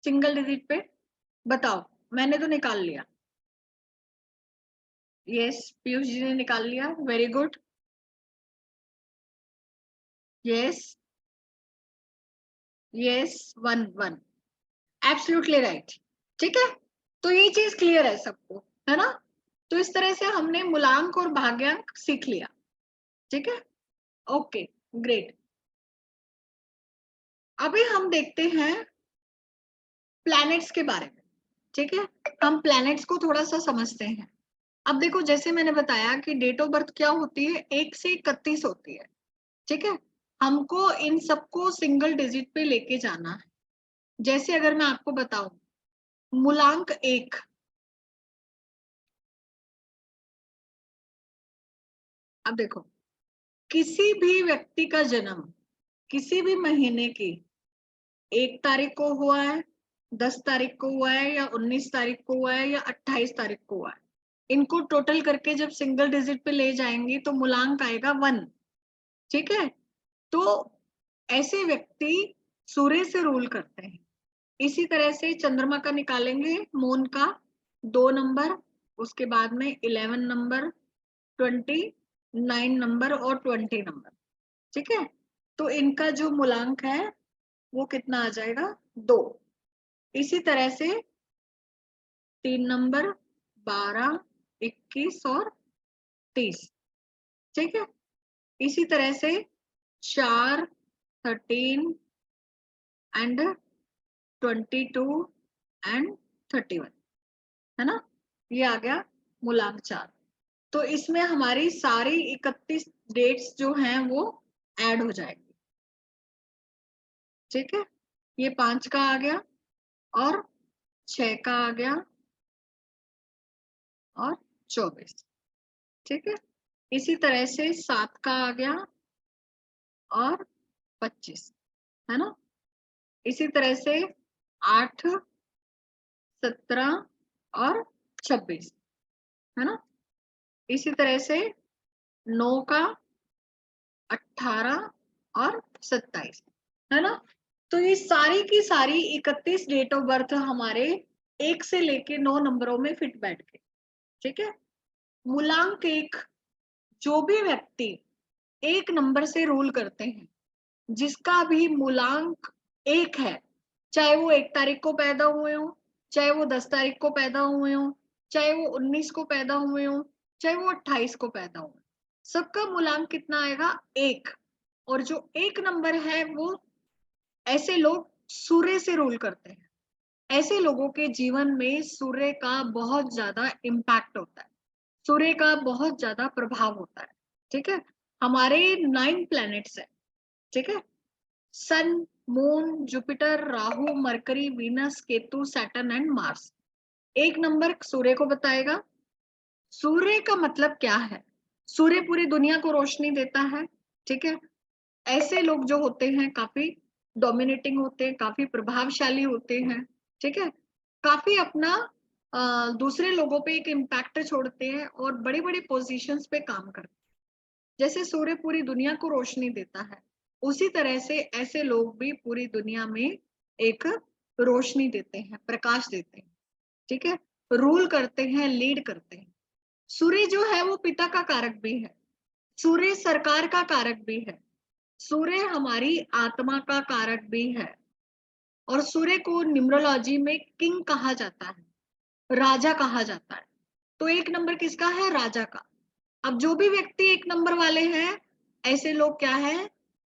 सिंगल डिजिट पे बताओ। मैंने तो निकाल लिया, यस, पीयूष जी ने निकाल लिया, very good, yes yes, 1 1, absolutely right, ठीक है। तो ये चीज क्लियर है सबको, है ना। तो इस तरह से हमने मूलांक और भाग्यांक सीख लिया, ठीक है, ओके, ग्रेट। अभी हम देखते हैं प्लैनेट्स के बारे में, ठीक है। हम प्लैनेट्स को थोड़ा सा समझते हैं। अब देखो, जैसे मैंने बताया कि डेट ऑफ बर्थ क्या होती है, 1 से 31 होती है, ठीक है। हमको इन सबको सिंगल डिजिट पे लेके जाना है। जैसे अगर मैं आपको बताऊं, मूलांक 1, अब देखो, किसी भी व्यक्ति का जन्म किसी भी महीने की 1 तारीख को हुआ है, 10 तारीख को हुआ है, या 19 तारीख को हुआ है, या 28 तारीख को हुआ है, इनको टोटल करके जब सिंगल डिजिट पे ले जाएंगे तो मूलांक आएगा 1, ठीक है। तो ऐसे व्यक्ति सूर्य से रूल करते हैं। इसी तरह से चंद्रमा का निकालेंगे, मून का 2 नंबर, उसके बाद में 11 नंबर, 29 नंबर और 20 नंबर, ठीक है। तो इनका जो मूलांक है वो कितना आ जाएगा, 2। इसी तरह से 3 नंबर, 12, 21 और 30, ठीक है। इसी तरह से 4, 13 एंड 22 एंड 31, है ना। ये आ गया मूलांक 4। तो इसमें हमारी सारी 31 डेट्स जो हैं वो ऐड हो जाएगी, ठीक है। ये 5 का आ गया, और 6 का आ गया, और 24, ठीक है। इसी तरह से 7 का आ गया, और 25, है ना। इसी तरह से 8, 17 और 26, है ना। इसी तरह से 9 का, 18 और 27, है ना। तो ये सारी की सारी 31 डेट ऑफ बर्थ हमारे 1 से लेके 9 नंबरों में फिट बैठ गए, ठीक है। मूलांक 1, जो भी व्यक्ति 1 नंबर से रूल करते हैं, जिसका भी मूलांक 1 है, चाहे वो 1 तारीख को पैदा हुए हो, चाहे वो 10 तारीख को पैदा हुए हो, चाहे वो 19 को पैदा हुए हो, चाहे वो 28 को पैदा हुए, सबका मूलांक कितना आएगा, 1। और जो 1 नंबर है वो, ऐसे लोग सूर्य से रूल करते हैं। ऐसे लोगों के जीवन में सूर्य का बहुत ज्यादा इम्पैक्ट होता है, सूर्य का बहुत ज्यादा प्रभाव होता है, ठीक है। हमारे 9 प्लैनेट्स है, ठीक है, sun, moon, Jupiter, Rahu, Mercury, Venus, Ketu, Saturn and Mars. 1 number Surya को बताएगा। सूर्य का मतलब क्या है, सूर्य पूरी दुनिया को रोशनी देता है, ठीक है। ऐसे लोग जो होते हैं काफी डोमिनेटिंग होते हैं, काफी प्रभावशाली होते हैं, ठीक है। काफी अपना दूसरे लोगों पे एक इम्पैक्ट छोड़ते हैं और बड़ी बड़ी पोजीशंस पे काम करते हैं। जैसे सूर्य पूरी दुनिया को रोशनी देता है, उसी तरह से ऐसे लोग भी पूरी दुनिया में एक रोशनी देते हैं, प्रकाश देते हैं, ठीक है। रूल करते हैं, लीड करते हैं। सूर्य जो है वो पिता का कारक भी है, सूर्य सरकार का कारक भी है, सूर्य हमारी आत्मा का कारक भी है, और सूर्य को न्यूमरोलॉजी में किंग कहा जाता है, राजा कहा जाता है। तो एक नंबर किसका है? राजा का। अब जो भी व्यक्ति एक नंबर वाले हैं, ऐसे लोग क्या है,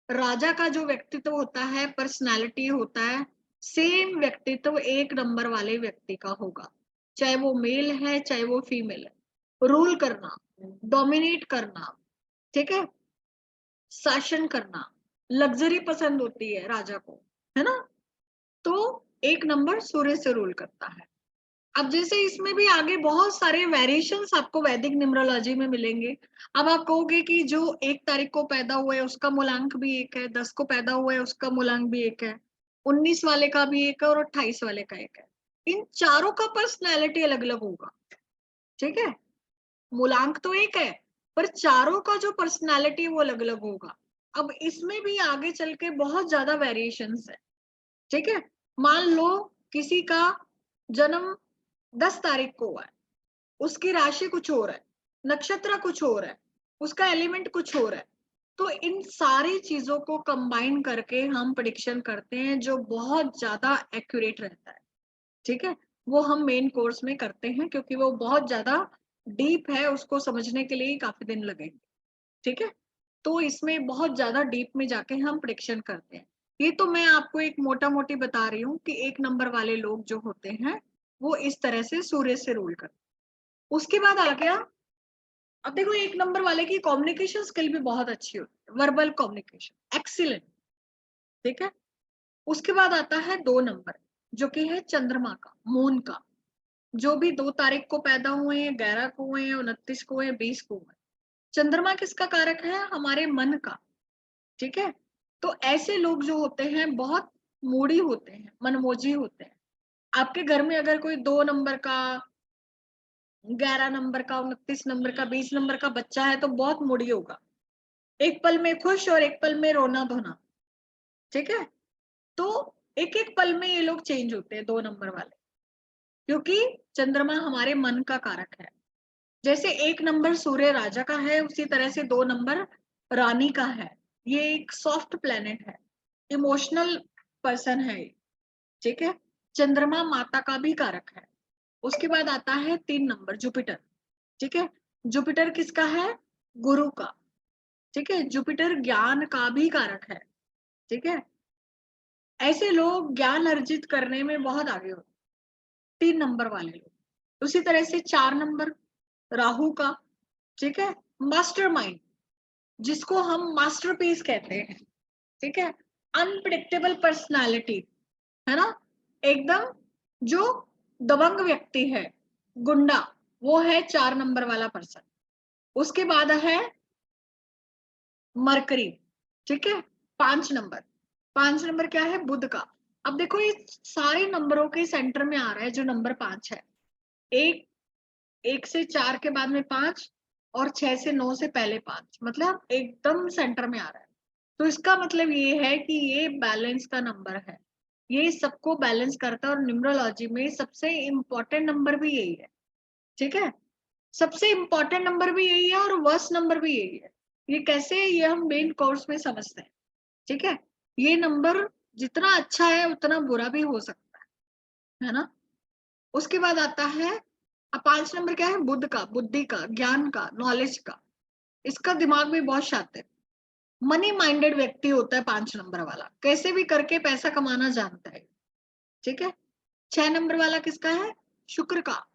राजा का जो व्यक्तित्व होता है, पर्सनालिटी होता है, सेम व्यक्तित्व एक नंबर वाले व्यक्ति का होगा, चाहे वो मेल है चाहे वो फीमेल है। रूल करना, डोमिनेट करना, ठीक है, शासन करना, लग्जरी पसंद होती है राजा को, है ना। तो एक नंबर सूर्य से रूल करता है। अब जैसे इसमें भी आगे बहुत सारे वेरिएशंस आपको वैदिक न्यूमरोलॉजी में मिलेंगे। अब आप कहोगे कि जो 1 तारीख को पैदा हुआ है उसका मूलांक भी एक है, 10 को पैदा हुआ है उसका मूलांक भी एक है, 19 वाले का भी एक है और 28 वाले का एक है। इन चारों का पर्सनैलिटी अलग अलग होगा, ठीक है। मूलांक तो एक है, पर चारों का जो पर्सनैलिटी वो अलग अलग होगा। अब इसमें भी आगे चल के बहुत ज्यादा वेरिएशंस है, ठीक है। मान लो किसी का जन्म 10 तारीख को हुआ है, उसकी राशि कुछ और है, नक्षत्र कुछ और है, उसका एलिमेंट कुछ और है। तो इन सारी चीजों को कंबाइन करके हम प्रेडिक्शन करते हैं, जो बहुत ज्यादा एक्यूरेट रहता है, ठीक है। वो हम मेन कोर्स में करते हैं, क्योंकि वो बहुत ज्यादा डीप है, उसको समझने के लिए काफी दिन लगेंगे, ठीक है। तो इसमें बहुत ज्यादा डीप में जाके हम प्रेडिक्शन करते हैं। ये तो मैं आपको एक मोटा मोटी बता रही हूँ कि एक नंबर वाले लोग जो होते हैं वो इस तरह से सूर्य से रूल करते हैं। उसके बाद आ गया, अब देखो एक नंबर वाले की कम्युनिकेशन स्किल भी बहुत अच्छी होती है, वर्बल कम्युनिकेशन एक्सीलेंट, ठीक है। उसके बाद आता है 2 नंबर, जो कि है चंद्रमा का, मून का। जो भी 2 तारीख को पैदा हुए हैं, 11 को हुए हैं, 29 को हुए, 20 को हुए, चंद्रमा किसका कारक है? हमारे मन का, ठीक है। तो ऐसे लोग जो होते हैं बहुत मूडी होते हैं, मनमोजी होते हैं। आपके घर में अगर कोई 2 नंबर का, 11 नंबर का, 29 नंबर का, 20 नंबर का बच्चा है तो बहुत मूडी होगा, एक पल में खुश और एक पल में रोना धोना, ठीक है। तो एक एक पल में ये लोग चेंज होते हैं 2 नंबर वाले, क्योंकि चंद्रमा हमारे मन का कारक है। जैसे 1 नंबर सूर्य राजा का है, उसी तरह से 2 नंबर रानी का है। ये एक सॉफ्ट प्लेनेट है, इमोशनल पर्सन है ये, ठीक है। चंद्रमा माता का भी कारक है। उसके बाद आता है 3 नंबर जुपिटर, ठीक है। जुपिटर किसका है? गुरु का, ठीक है। जुपिटर ज्ञान का भी कारक है, ठीक है। ऐसे लोग ज्ञान अर्जित करने में बहुत आगे होते, 3 नंबर वाले लोग। उसी तरह से 4 नंबर राहु का, ठीक है। मास्टरमाइंड, जिसको हम मास्टरपीस कहते हैं, ठीक है। अनप्रिडिक्टेबल पर्सनालिटी, है ना, एकदम जो दबंग व्यक्ति है, गुंडा, वो है 4 नंबर वाला पर्सन। उसके बाद है मरकरी, ठीक है। 5 नंबर, 5 नंबर क्या है? बुध का। अब देखो ये सारे नंबरों के सेंटर में आ रहा है जो नंबर 5 है। एक, 1 से 4 के बाद में 5, और 6 से 9 से पहले 5, मतलब एकदम सेंटर में आ रहा है। तो इसका मतलब ये है कि ये बैलेंस का नंबर है, ये सबको बैलेंस करता है। और न्यूमरोलॉजी में सबसे इंपॉर्टेंट नंबर भी यही है, ठीक है। सबसे इंपॉर्टेंट नंबर भी यही है और वर्स्ट नंबर भी यही है। ये कैसे, ये हम मेन कोर्स में समझते हैं, ठीक है। ये नंबर जितना अच्छा है उतना बुरा भी हो सकता है ना। उसके बाद आता है, अब 5 नंबर क्या है? बुद्ध का, बुद्धि का, ज्ञान का, नॉलेज का। इसका दिमाग भी बहुत शातिर, मनी माइंडेड व्यक्ति होता है 5 नंबर वाला, कैसे भी करके पैसा कमाना जानता है, ठीक है। 6 नंबर वाला किसका है? शुक्र का,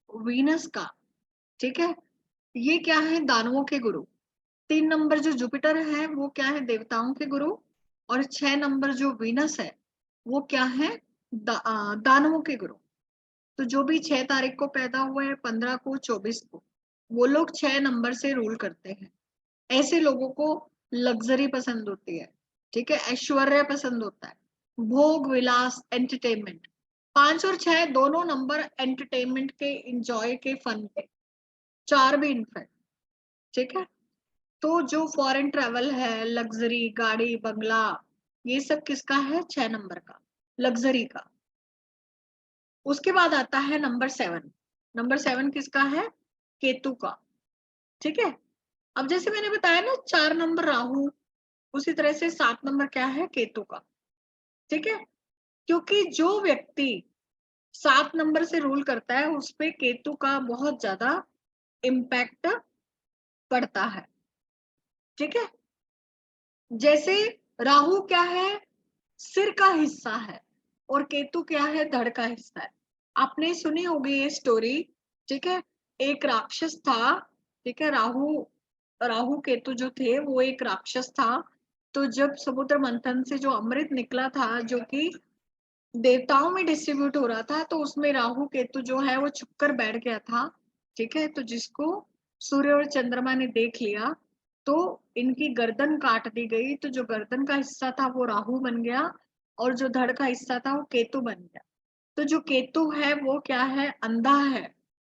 वीनस का, ठीक है। ये क्या है? दानवों के गुरु। 3 नंबर जो जुपिटर है वो क्या है? देवताओं के गुरु। और 6 नंबर जो वीनस है वो क्या है? दानवों के गुरु। तो जो भी 6 तारीख को पैदा हुए हैं, 15 को, 24 को, वो लोग 6 नंबर से रूल करते हैं। ऐसे लोगों को लग्जरी पसंद होती है, ठीक है, ऐश्वर्य पसंद होता है, भोग विलास, एंटरटेनमेंट। 5 और 6 दोनों नंबर एंटरटेनमेंट के, इंजॉय के, फन के, 4 भी इनफैक्ट, ठीक है। तो जो फॉरेन ट्रेवल है, लग्जरी गाड़ी बंगला, ये सब किसका है? 6 नंबर का, लग्जरी का। उसके बाद आता है नंबर 7। नंबर 7 किसका है? केतु का, ठीक है। अब जैसे मैंने बताया ना 4 नंबर राहु, उसी तरह से 7 नंबर क्या है केतु का, ठीक है। क्योंकि जो व्यक्ति 7 नंबर से रूल करता है उस पे केतु का बहुत ज्यादा इम्पैक्ट पड़ता है, ठीक है। जैसे राहु क्या है, सिर का हिस्सा है, और केतु क्या है, धड़ का हिस्सा है। आपने सुनी होगी ये स्टोरी, ठीक है। एक राक्षस था, ठीक है। राहु राहु केतु जो थे वो एक राक्षस था। तो जब समुद्र मंथन से जो अमृत निकला था, जो कि देवताओं में डिस्ट्रीब्यूट हो रहा था, तो उसमें राहु केतु जो है वो छुपकर बैठ गया था, ठीक है। तो जिसको सूर्य और चंद्रमा ने देख लिया तो इनकी गर्दन काट दी गई। तो जो गर्दन का हिस्सा था वो राहु बन गया, और जो धड़ का हिस्सा था वो केतु बन गया। तो जो केतु है वो क्या है, अंधा है,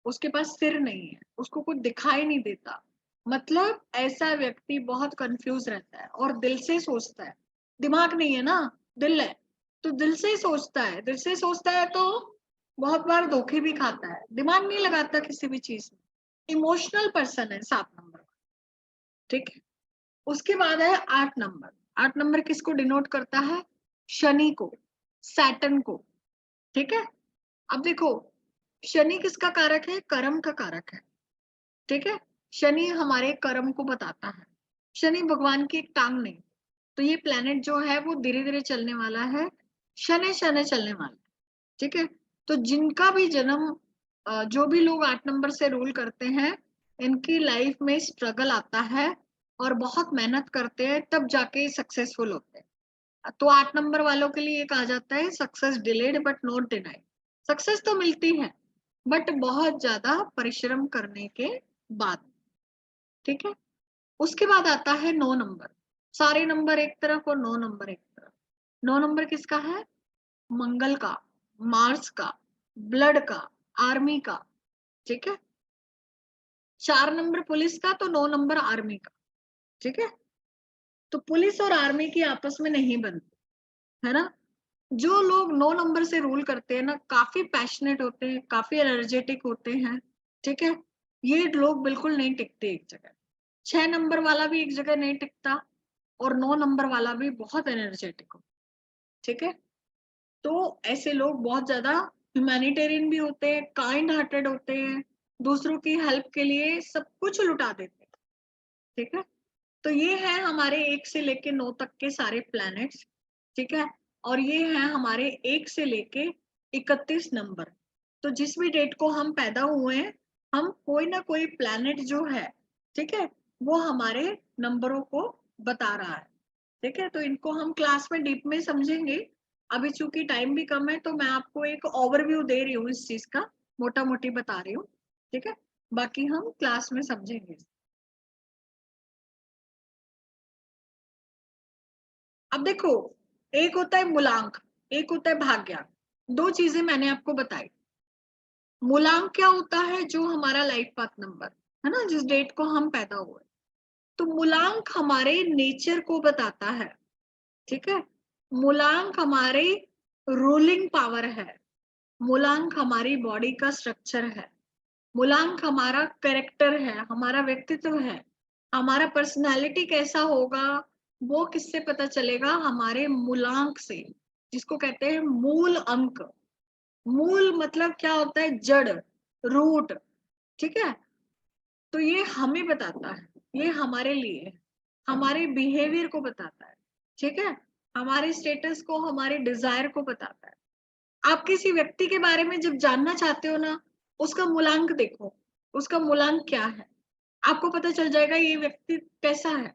उसके पास सिर नहीं है, उसको कुछ दिखाई नहीं देता। मतलब ऐसा व्यक्ति बहुत कंफ्यूज रहता है और दिल से सोचता है, दिमाग नहीं है ना, दिल है। तो दिल से सोचता है, दिल से सोचता है तो बहुत बार धोखे भी खाता है, दिमाग नहीं लगाता किसी भी चीज में। इमोशनल पर्सन है 7 नंबर, ठीक है। उसके बाद है 8 नंबर। 8 नंबर किसको डिनोट करता है, शनि को, सैटर्न को, ठीक है। अब देखो, शनि किसका कारक है, कर्म का कारक है, ठीक है। शनि हमारे कर्म को बताता है। शनि भगवान की एक टांग नहीं, तो ये प्लेनेट जो है वो धीरे धीरे चलने वाला है, शनि शनि चलने वाला है, ठीक है। तो जिनका भी जन्म जो भी लोग 8 नंबर से रूल करते हैं, इनकी लाइफ में स्ट्रगल आता है और बहुत मेहनत करते हैं तब जाके सक्सेसफुल होते हैं। तो 8 नंबर वालों के लिए कहा जाता है success delayed but not denied. Success तो मिलती है बट बहुत ज्यादा परिश्रम करने के बाद, ठीक है। उसके बाद आता है 9 नंबर। सारे नंबर एक तरफ और 9 नंबर एक तरफ। 9 नंबर किसका है, मंगल का, मार्स का, ब्लड का, आर्मी का, ठीक है। 4 नंबर पुलिस का, तो 9 नंबर आर्मी का, ठीक है। तो पुलिस और आर्मी की आपस में नहीं बनती, है ना। जो लोग 9 नंबर से रूल करते हैं ना, काफी पैशनेट होते हैं, काफी एनर्जेटिक होते हैं, ठीक है। ये लोग बिल्कुल नहीं टिकते एक जगह। 6 नंबर वाला भी एक जगह नहीं टिकता, और 9 नंबर वाला भी बहुत एनर्जेटिक हो, ठीक है। तो ऐसे लोग बहुत ज्यादा ह्यूमैनिटेरियन भी होते हैं, काइंड हार्टेड होते हैं, दूसरों की हेल्प के लिए सब कुछ लुटा देते हैं, ठीक है। तो ये है हमारे 1 से लेके 9 तक के सारे प्लैनेट्स, ठीक है। और ये है हमारे 1 से लेके 31 नंबर। तो जिस भी डेट को हम पैदा हुए हैं, हम कोई ना कोई प्लैनेट जो है, ठीक है, वो हमारे नंबरों को बता रहा है, ठीक है। तो इनको हम क्लास में डीप में समझेंगे। अभी चूंकि टाइम भी कम है तो मैं आपको एक ओवरव्यू दे रही हूँ इस चीज का, मोटा मोटी बता रही हूँ, ठीक है। बाकी हम क्लास में समझेंगे। अब देखो, एक होता है मूलांक, एक होता है भाग्यांक। दो चीजें मैंने आपको बताई। मूलांक क्या होता है, जो हमारा लाइफ पाथ नंबर है ना, जिस डेट को हम पैदा हुए। तो मूलांक हमारे नेचर को बताता है, ठीक है। मूलांक हमारी रूलिंग पावर है, मूलांक हमारी बॉडी का स्ट्रक्चर है, मूलांक हमारा कैरेक्टर है, हमारा व्यक्तित्व है, हमारा पर्सनालिटी कैसा होगा वो किससे पता चलेगा, हमारे मूलांक से, जिसको कहते हैं मूल अंक। मूल मतलब क्या होता है, जड़, रूट, ठीक है। तो ये हमें बताता है, ये हमारे लिए है, हमारे बिहेवियर को बताता है, ठीक है। हमारे स्टेटस को, हमारे डिजायर को बताता है। आप किसी व्यक्ति के बारे में जब जानना चाहते हो ना, उसका मूलांक देखो, उसका मूलांक क्या है, आपको पता चल जाएगा ये व्यक्ति कैसा है।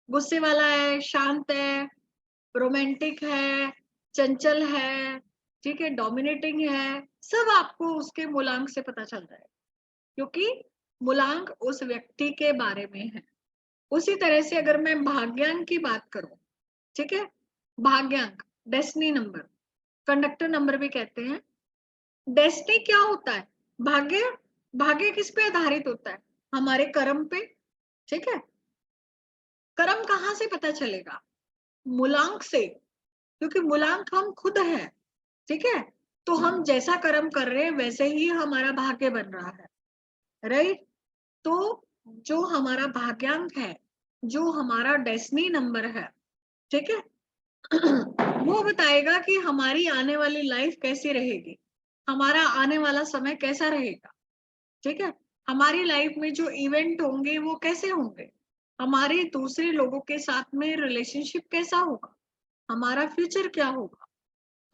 गुस्से वाला है, शांत है, रोमांटिक है, चंचल है, ठीक है, डोमिनेटिंग है, सब आपको उसके मूलांक से पता चल जाएगा, क्योंकि मूलांक उस व्यक्ति के बारे में है। उसी तरह से अगर मैं भाग्यांक की बात करूं, ठीक है, भाग्यांक डेस्टिनी नंबर, कंडक्टर नंबर भी कहते हैं। डेस्टिनी क्या होता है, भाग्य। भाग्य किस पे आधारित होता है, हमारे कर्म पे, ठीक है। कर्म कहाँ से पता चलेगा, मूलांक से, क्योंकि मूलांक हम खुद हैं, ठीक है। तो हम जैसा कर्म कर रहे हैं वैसे ही हमारा भाग्य बन रहा है, राइट। तो जो हमारा भाग्यांक है, जो हमारा डेस्टिनी नंबर है, ठीक है, वो बताएगा कि हमारी आने वाली लाइफ कैसी रहेगी, हमारा आने वाला समय कैसा रहेगा, ठीक है, हमारी लाइफ में जो इवेंट होंगे वो कैसे होंगे, हमारे दूसरे लोगों के साथ में रिलेशनशिप कैसा होगा, हमारा फ्यूचर क्या होगा,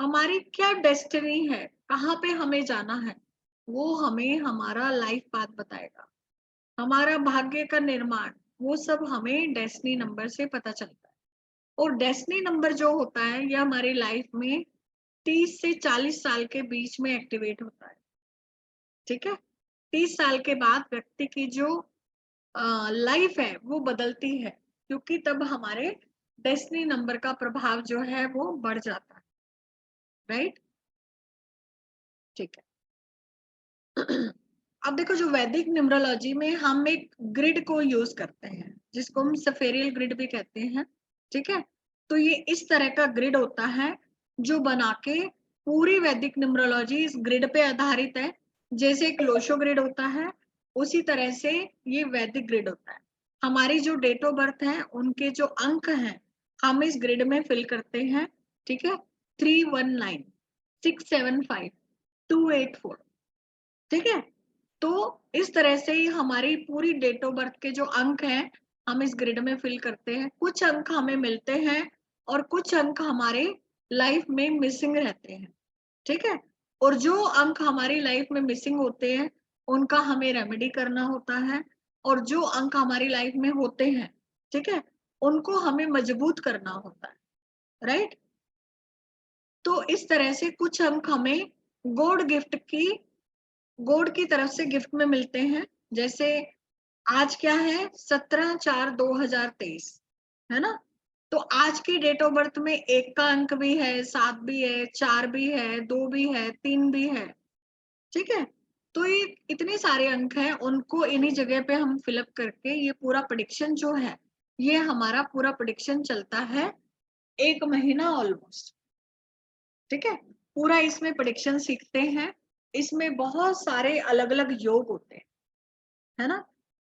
हमारी क्या डेस्टिनी है, कहाँ पे हमें जाना है, वो हमें हमारा लाइफ पाथ बताएगा। हमारा भाग्य का निर्माण, वो सब हमें डेस्टिनी नंबर से पता चलता है। और डेस्टिनी नंबर जो होता है ये हमारी लाइफ में 30 से 40 साल के बीच में एक्टिवेट होता है, ठीक है। 30 साल के बाद व्यक्ति की जो लाइफ है वो बदलती है, क्योंकि तब हमारे डेस्टिनी नंबर का प्रभाव जो है वो बढ़ जाता है, राइट, ठीक है। अब देखो, जो वैदिक न्यूमरोलॉजी में हम एक ग्रिड को यूज करते हैं, जिसको हम सफेरियल ग्रिड भी कहते हैं, ठीक है। तो ये इस तरह का ग्रिड होता है जो बना के, पूरी वैदिक न्यूमरोलॉजी इस ग्रिड पे आधारित है। जैसे एक लोशो ग्रिड होता है, उसी तरह से ये वैदिक ग्रिड होता है। हमारी जो डेट ऑफ बर्थ है, उनके जो अंक हैं, हम इस ग्रिड में फिल करते हैं, ठीक है। 319 675 284, ठीक है। तो इस तरह से ही हमारी पूरी डेट ऑफ बर्थ के जो अंक हैं, हम इस ग्रिड में फिल करते हैं। कुछ अंक हमें मिलते हैं और कुछ अंक हमारे लाइफ में मिसिंग रहते हैं, ठीक है। और जो अंक हमारी लाइफ में मिसिंग होते हैं, उनका हमें रेमेडी करना होता है, और जो अंक हमारी लाइफ में होते हैं, ठीक है, उनको हमें मजबूत करना होता है, राइट। तो इस तरह से कुछ अंक हमें गॉड की तरफ से गिफ्ट में मिलते हैं। जैसे आज क्या है, 17/4/2023, है ना। तो आज की डेट ऑफ बर्थ में 1 का अंक भी है, 7 भी है, 4 भी है, 2 भी है, 3 भी है, ठीक है। तो ये इतने सारे अंक हैं, उनको इन्हीं जगह पे हम फिलअप करके ये पूरा प्रेडिक्शन जो है, ये हमारा पूरा प्रेडिक्शन चलता है 1 महीना ऑलमोस्ट, ठीक है। पूरा इसमें प्रेडिक्शन सीखते हैं। इसमें बहुत सारे अलग अलग योग होते हैं, है ना।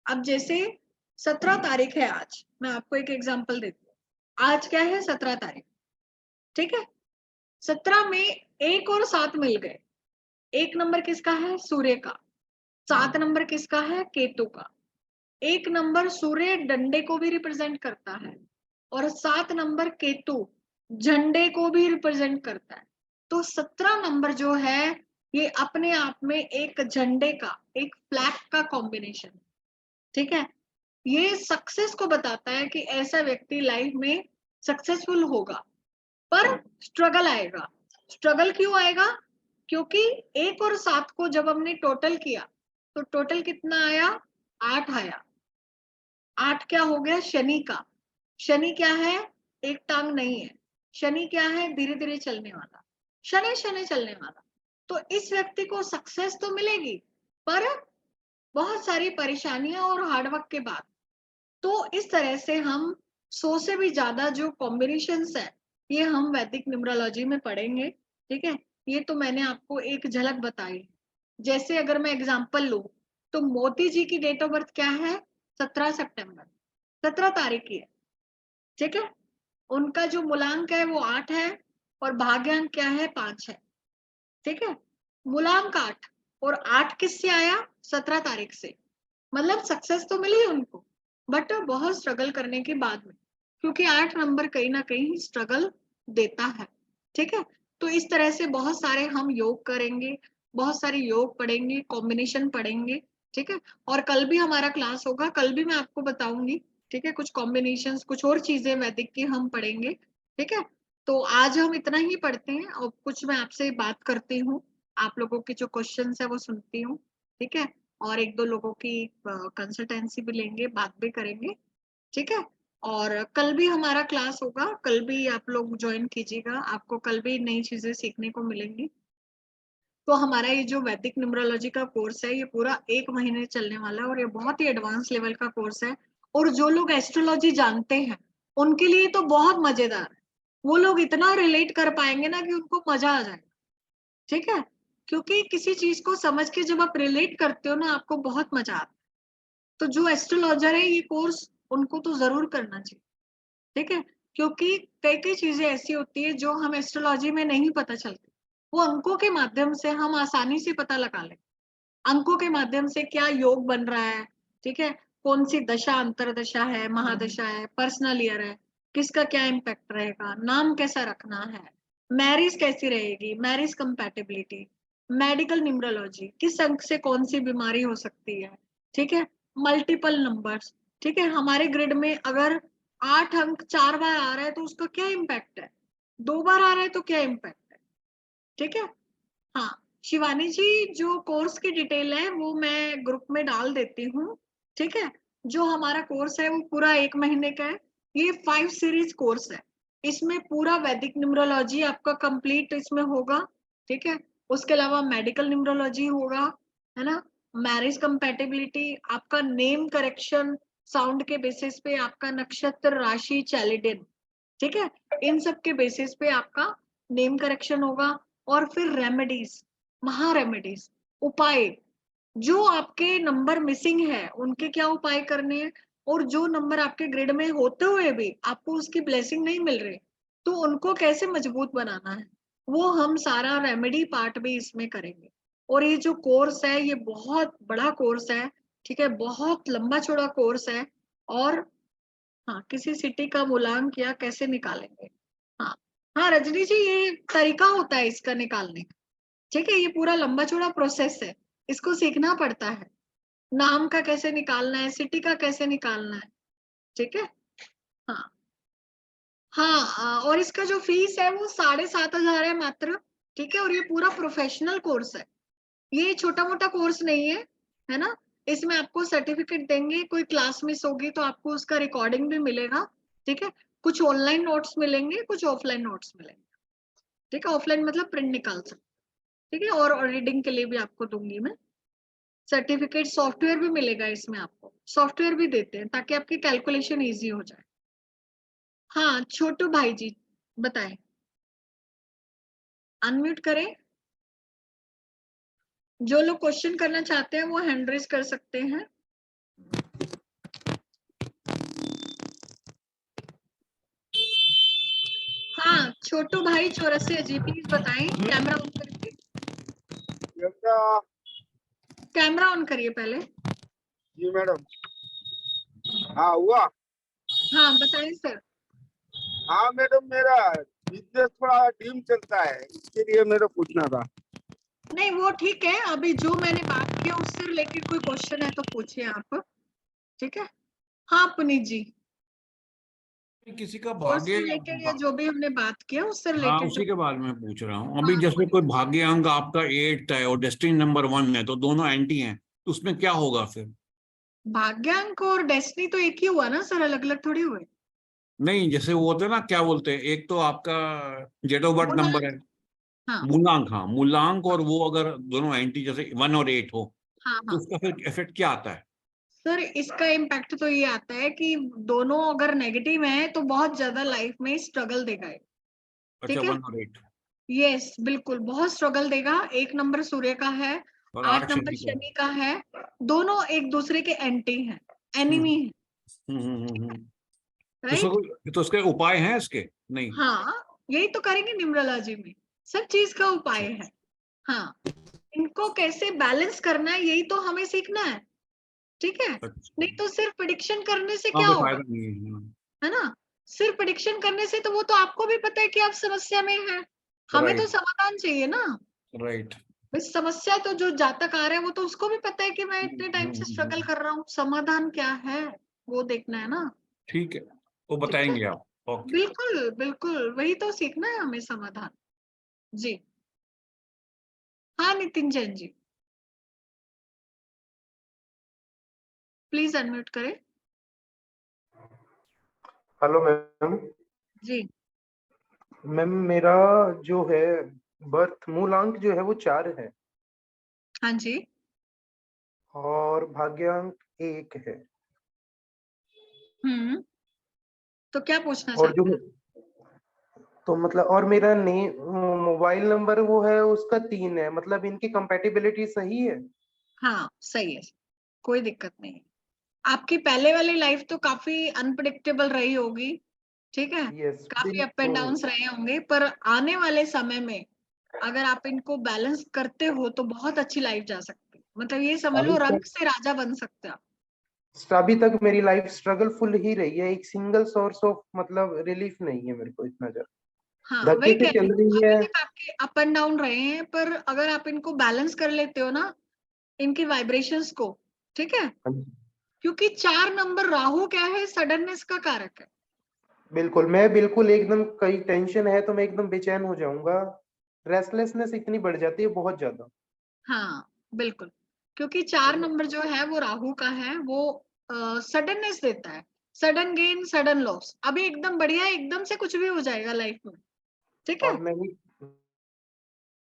अब जैसे 17 तारीख है आज, मैं आपको एक एग्जांपल देती हूँ। आज क्या है, 17 तारीख, ठीक है। 17 में 1 और 7 मिल गए। 1 नंबर किसका है, सूर्य का। 7 नंबर किसका है, केतु का। 1 नंबर सूर्य डंडे को भी रिप्रेजेंट करता है, और 7 नंबर केतु झंडे को भी रिप्रेजेंट करता है। तो 17 नंबर जो है, ये अपने आप में एक झंडे का, एक फ्लैग का कॉम्बिनेशन, ठीक है। ये सक्सेस को बताता है कि ऐसा व्यक्ति लाइफ में सक्सेसफुल होगा, पर स्ट्रगल आएगा। स्ट्रगल क्यों आएगा, क्योंकि 1 और 7 को जब हमने टोटल किया, तो टोटल कितना आया, 8 आया। 8 क्या हो गया, शनि का। शनि क्या है, एक टांग नहीं है। शनि क्या है, धीरे धीरे चलने वाला, शनि शनि चलने वाला। तो इस व्यक्ति को सक्सेस तो मिलेगी, पर बहुत सारी परेशानियां और हार्डवर्क के बाद। तो इस तरह से हम 100 से भी ज्यादा जो कॉम्बिनेशंस है, ये हम वैदिक न्यूमरोलॉजी में पढ़ेंगे, ठीक है। ये तो मैंने आपको एक झलक बताई। जैसे अगर मैं एग्जांपल लूं, तो मोदी जी की डेट ऑफ बर्थ क्या है, 17 सितंबर, 17 तारीख की है, ठीक है। उनका जो मूलांक है वो 8 है, और भाग्यांक क्या है, 5 है, ठीक है। मूलांक 8, और 8 किससे आया, 17 तारीख से। मतलब सक्सेस तो मिली उनको, बट बहुत स्ट्रगल करने के बाद में, क्योंकि 8 नंबर कहीं ना कहीं स्ट्रगल देता है, ठीक है। तो इस तरह से बहुत सारे हम योग करेंगे, बहुत सारे योग पढ़ेंगे, कॉम्बिनेशन पढ़ेंगे, ठीक है। और कल भी हमारा क्लास होगा, कल भी मैं आपको बताऊंगी, ठीक है। कुछ कॉम्बिनेशन, कुछ और चीजें वैदिक की हम पढ़ेंगे, ठीक है। तो आज हम इतना ही पढ़ते हैं, और कुछ मैं आपसे बात करती हूँ, आप लोगों के जो क्वेश्चन है वो सुनती हूँ, ठीक है। और 1-2 लोगों की कंसल्टेंसी भी लेंगे, बात भी करेंगे, ठीक है। और कल भी हमारा क्लास होगा, कल भी आप लोग ज्वाइन कीजिएगा, आपको कल भी नई चीजें सीखने को मिलेंगी। तो हमारा ये जो वैदिक न्यूमरोलॉजी का कोर्स है, ये पूरा 1 महीने चलने वाला है, और ये बहुत ही एडवांस लेवल का कोर्स है। और जो लोग एस्ट्रोलॉजी जानते हैं, उनके लिए तो बहुत मजेदार है। वो लोग इतना रिलेट कर पाएंगे ना कि उनको मजा आ जाएगा, ठीक है। क्योंकि किसी चीज को समझ के जब आप रिलेट करते हो ना, आपको बहुत मजा आता है, तो जो एस्ट्रोलॉजर है ये कोर्स उनको तो जरूर करना चाहिए, ठीक है, क्योंकि कई कई चीजें ऐसी होती है जो हम एस्ट्रोलॉजी में नहीं पता चलती, वो अंकों के माध्यम से हम आसानी से पता लगा लें। अंकों के माध्यम से क्या योग बन रहा है, ठीक है, कौन सी दशा अंतरदशा है, महादशा है, पर्सनल ईयर है, किसका क्या इम्पैक्ट रहेगा, नाम कैसा रखना है, मैरिज कैसी रहेगी, मैरिज कंपैटिबिलिटी, मेडिकल न्यूमरोलॉजी, किस अंक से कौन सी बीमारी हो सकती है, ठीक है, मल्टीपल नंबर्स, ठीक है, हमारे ग्रिड में अगर 8 अंक 4 बार आ रहा है तो उसका क्या इम्पैक्ट है, 2 बार आ रहा है तो क्या इम्पैक्ट है, ठीक है। हाँ शिवानी जी, जो कोर्स की डिटेल है वो मैं ग्रुप में डाल देती हूँ, ठीक है। जो हमारा कोर्स है वो पूरा 1 महीने का है, ये 5 सीरीज कोर्स है, इसमें पूरा वैदिक न्यूमरोलॉजी आपका कंप्लीट इसमें होगा, ठीक है, उसके अलावा मेडिकल न्यूमरोलॉजी होगा, है ना, मैरिज कंपैटिबिलिटी, आपका नेम करेक्शन, साउंड के बेसिस पे आपका नक्षत्र, राशि, चैलिडिन, ठीक है, इन सब के बेसिस पे आपका नेम करेक्शन होगा। और फिर रेमेडीज, महा रेमेडीज, उपाय, जो आपके नंबर मिसिंग है उनके क्या उपाय करने हैं, और जो नंबर आपके ग्रिड में होते हुए भी आपको उसकी ब्लेसिंग नहीं मिल रही तो उनको कैसे मजबूत बनाना है, वो हम सारा रेमेडी पार्ट भी इसमें करेंगे। और ये जो कोर्स है ये बहुत बड़ा कोर्स है, ठीक है, बहुत लंबा चौड़ा कोर्स है। और हाँ, किसी सिटी का मूलांक या कैसे निकालेंगे, हाँ हाँ रजनी जी, ये तरीका होता है इसका निकालने का, ठीक है, ये पूरा लंबा चौड़ा प्रोसेस है, इसको सीखना पड़ता है, नाम का कैसे निकालना है, सिटी का कैसे निकालना है, ठीक है। हाँ हाँ और इसका जो फीस है वो 7,500 है मात्र, ठीक है, और ये पूरा प्रोफेशनल कोर्स है, ये छोटा मोटा कोर्स नहीं है, है ना। इसमें आपको सर्टिफिकेट देंगे, कोई क्लास मिस होगी तो आपको उसका रिकॉर्डिंग भी मिलेगा, ठीक है, कुछ ऑनलाइन नोट्स मिलेंगे, कुछ ऑफलाइन नोट्स मिलेंगे, ठीक है, ऑफलाइन मतलब प्रिंट निकाल सकते, ठीक है, और रीडिंग के लिए भी आपको दूंगी मैं सर्टिफिकेट, सॉफ्टवेयर भी मिलेगा इसमें, आपको सॉफ्टवेयर भी देते हैं ताकि आपकी कैलकुलेशन इजी हो जाए। हाँ छोटू भाई जी बताएं, अनम्यूट करें, जो लोग क्वेश्चन करना चाहते हैं वो हैंड रेज कर सकते हैं। हाँ छोटू भाई 84 जी, प्लीज बताएं, कैमरा ऑन करके, कैमरा ऑन करिए पहले। जी मैडम। हाँ हुआ। हाँ बताएं सर। हाँ मैडम, मेरा बिजनेस थोड़ा डीम चलता है, इसके लिए मेरा पूछना था। नहीं वो ठीक है, अभी जो मैंने बात की उससे रिलेटेड कोई क्वेश्चन है तो पूछिए आप, ठीक है। हाँ पुनीत जी, किसी का कोर्स से भाग्य रिलेटेड या जो भी हमने बात किया उससे हाँ रिलेटेड उसी जो के बारे में पूछ रहा हूँ अभी। हाँ, जैसे कोई भाग्य अंक आपका 8 है और डेस्टिनी नंबर 1 है तो दोनों एंटी हैं, तो उसमें क्या होगा फिर? भाग्यांक और डेस्टिनी तो एक ही हुआ ना सर, अलग अलग थोड़ी हुए। नहीं, जैसे वो होते हैं ना, क्या बोलते हैं, एक तो आपका डेट ऑफ बर्थ नंबर है, मूलांक, हाँ मूलांक, हाँ मूलांक, और वो अगर दोनों एंटी जैसे 1 और 8 हो हाँ तो हाँ उसका फिर इफेक्ट क्या आता है? सर, इसका इम्पैक्ट तो ये आता है कि दोनों अगर नेगेटिव है तो बहुत ज्यादा लाइफ में स्ट्रगल देगा ये, अच्छा, ठीक है, 1 और 8 यस बिल्कुल बहुत स्ट्रगल देगा। 1 नंबर सूर्य का है, और 8 8 नंबर शनि का। शनि का है, दोनों एक दूसरे के एंटी हैं, हम्म एनिमी है, हम्म हम्म हम्म, हम्म। राइट। तो उसके उपाय हैं इसके? नहीं। हाँ यही तो करेंगे न्यूमरोलॉजी में, सब चीज का उपाय अच्छा है। हाँ इनको कैसे बैलेंस करना है यही तो हमें सीखना है, ठीक है, अच्छा। नहीं तो सिर्फ प्रिडिक्शन करने से हाँ, क्या कोई होगा, फायदा नहीं है, हाँ। है ना। सिर्फ प्रिडिक्शन करने से तो वो तो आपको भी पता है कि आप समस्या में हैं, हमें तो राइट समाधान चाहिए ना। राइट। बस समस्या तो जो जातक आ रहा है वो तो उसको भी पता है कि मैं हम्म, इतने टाइम हम्म, से हम्म, स्ट्रगल कर रहा हूँ, समाधान क्या है वो देखना है ना, ठीक है, वो ठीक है, बताएंगे आप। ओके। बिल्कुल बिल्कुल वही तो सीखना है हमें, समाधान। जी हाँ नितिन जैन जी, प्लीज अनम्यूट करें। Hello ma'am. जी मैम मेरा जो है बर्थ मूलांक जो है वो 4 है हाँ जी, और भाग्यांक 1 है। तो क्या पूछना और जो चाहते हैं? तो मतलब और मेरा मोबाइल नंबर वो है उसका 3 है, मतलब इनकी कंपैटिबिलिटी सही है। हाँ सही है, कोई दिक्कत नहीं है। आपकी पहले वाली लाइफ तो काफी अनप्रिडिक्टेबल रही होगी, ठीक है, यस काफी अप एंड डाउन्स रहे होंगे, पर आने वाले समय में अगर आप इनको बैलेंस करते हो तो बहुत अच्छी लाइफ जा सकती है। मतलब ये समझ लो रंग से राजा बन सकते हो आप। अभी तक मेरी लाइफ स्ट्रगलफुल ही रही है, एक सिंगल सोर्स ऑफ मतलब रिलीफ नहीं है मेरे को इतना ज्यादा। हाँ, धक्के वही से कह रही चल हूँ, रही अभी है। तक आपके अप एंड डाउन रहे हैं, पर अगर आप इनको बैलेंस कर लेते हो ना, इनकी वाइब्रेशंस को, ठीक है, हाँ जी, क्योंकि 4 नंबर राहु क्या है, सडननेस का कारक है। बिल्कुल मैं बिल्कुल एकदम, कई टेंशन है तो मैं एकदम बेचैन हो जाऊंगा, रेस्टलेसनेस इतनी बढ़ जाती है बहुत ज्यादा। हाँ बिल्कुल, क्योंकि 4 नंबर जो है वो राहु का है, वो सडननेस देता है, सडन गेन सडन लॉस। अभी एकदम बढ़िया है, एकदम से कुछ भी हो जाएगा लाइफ में, ठीक है। और मैं भी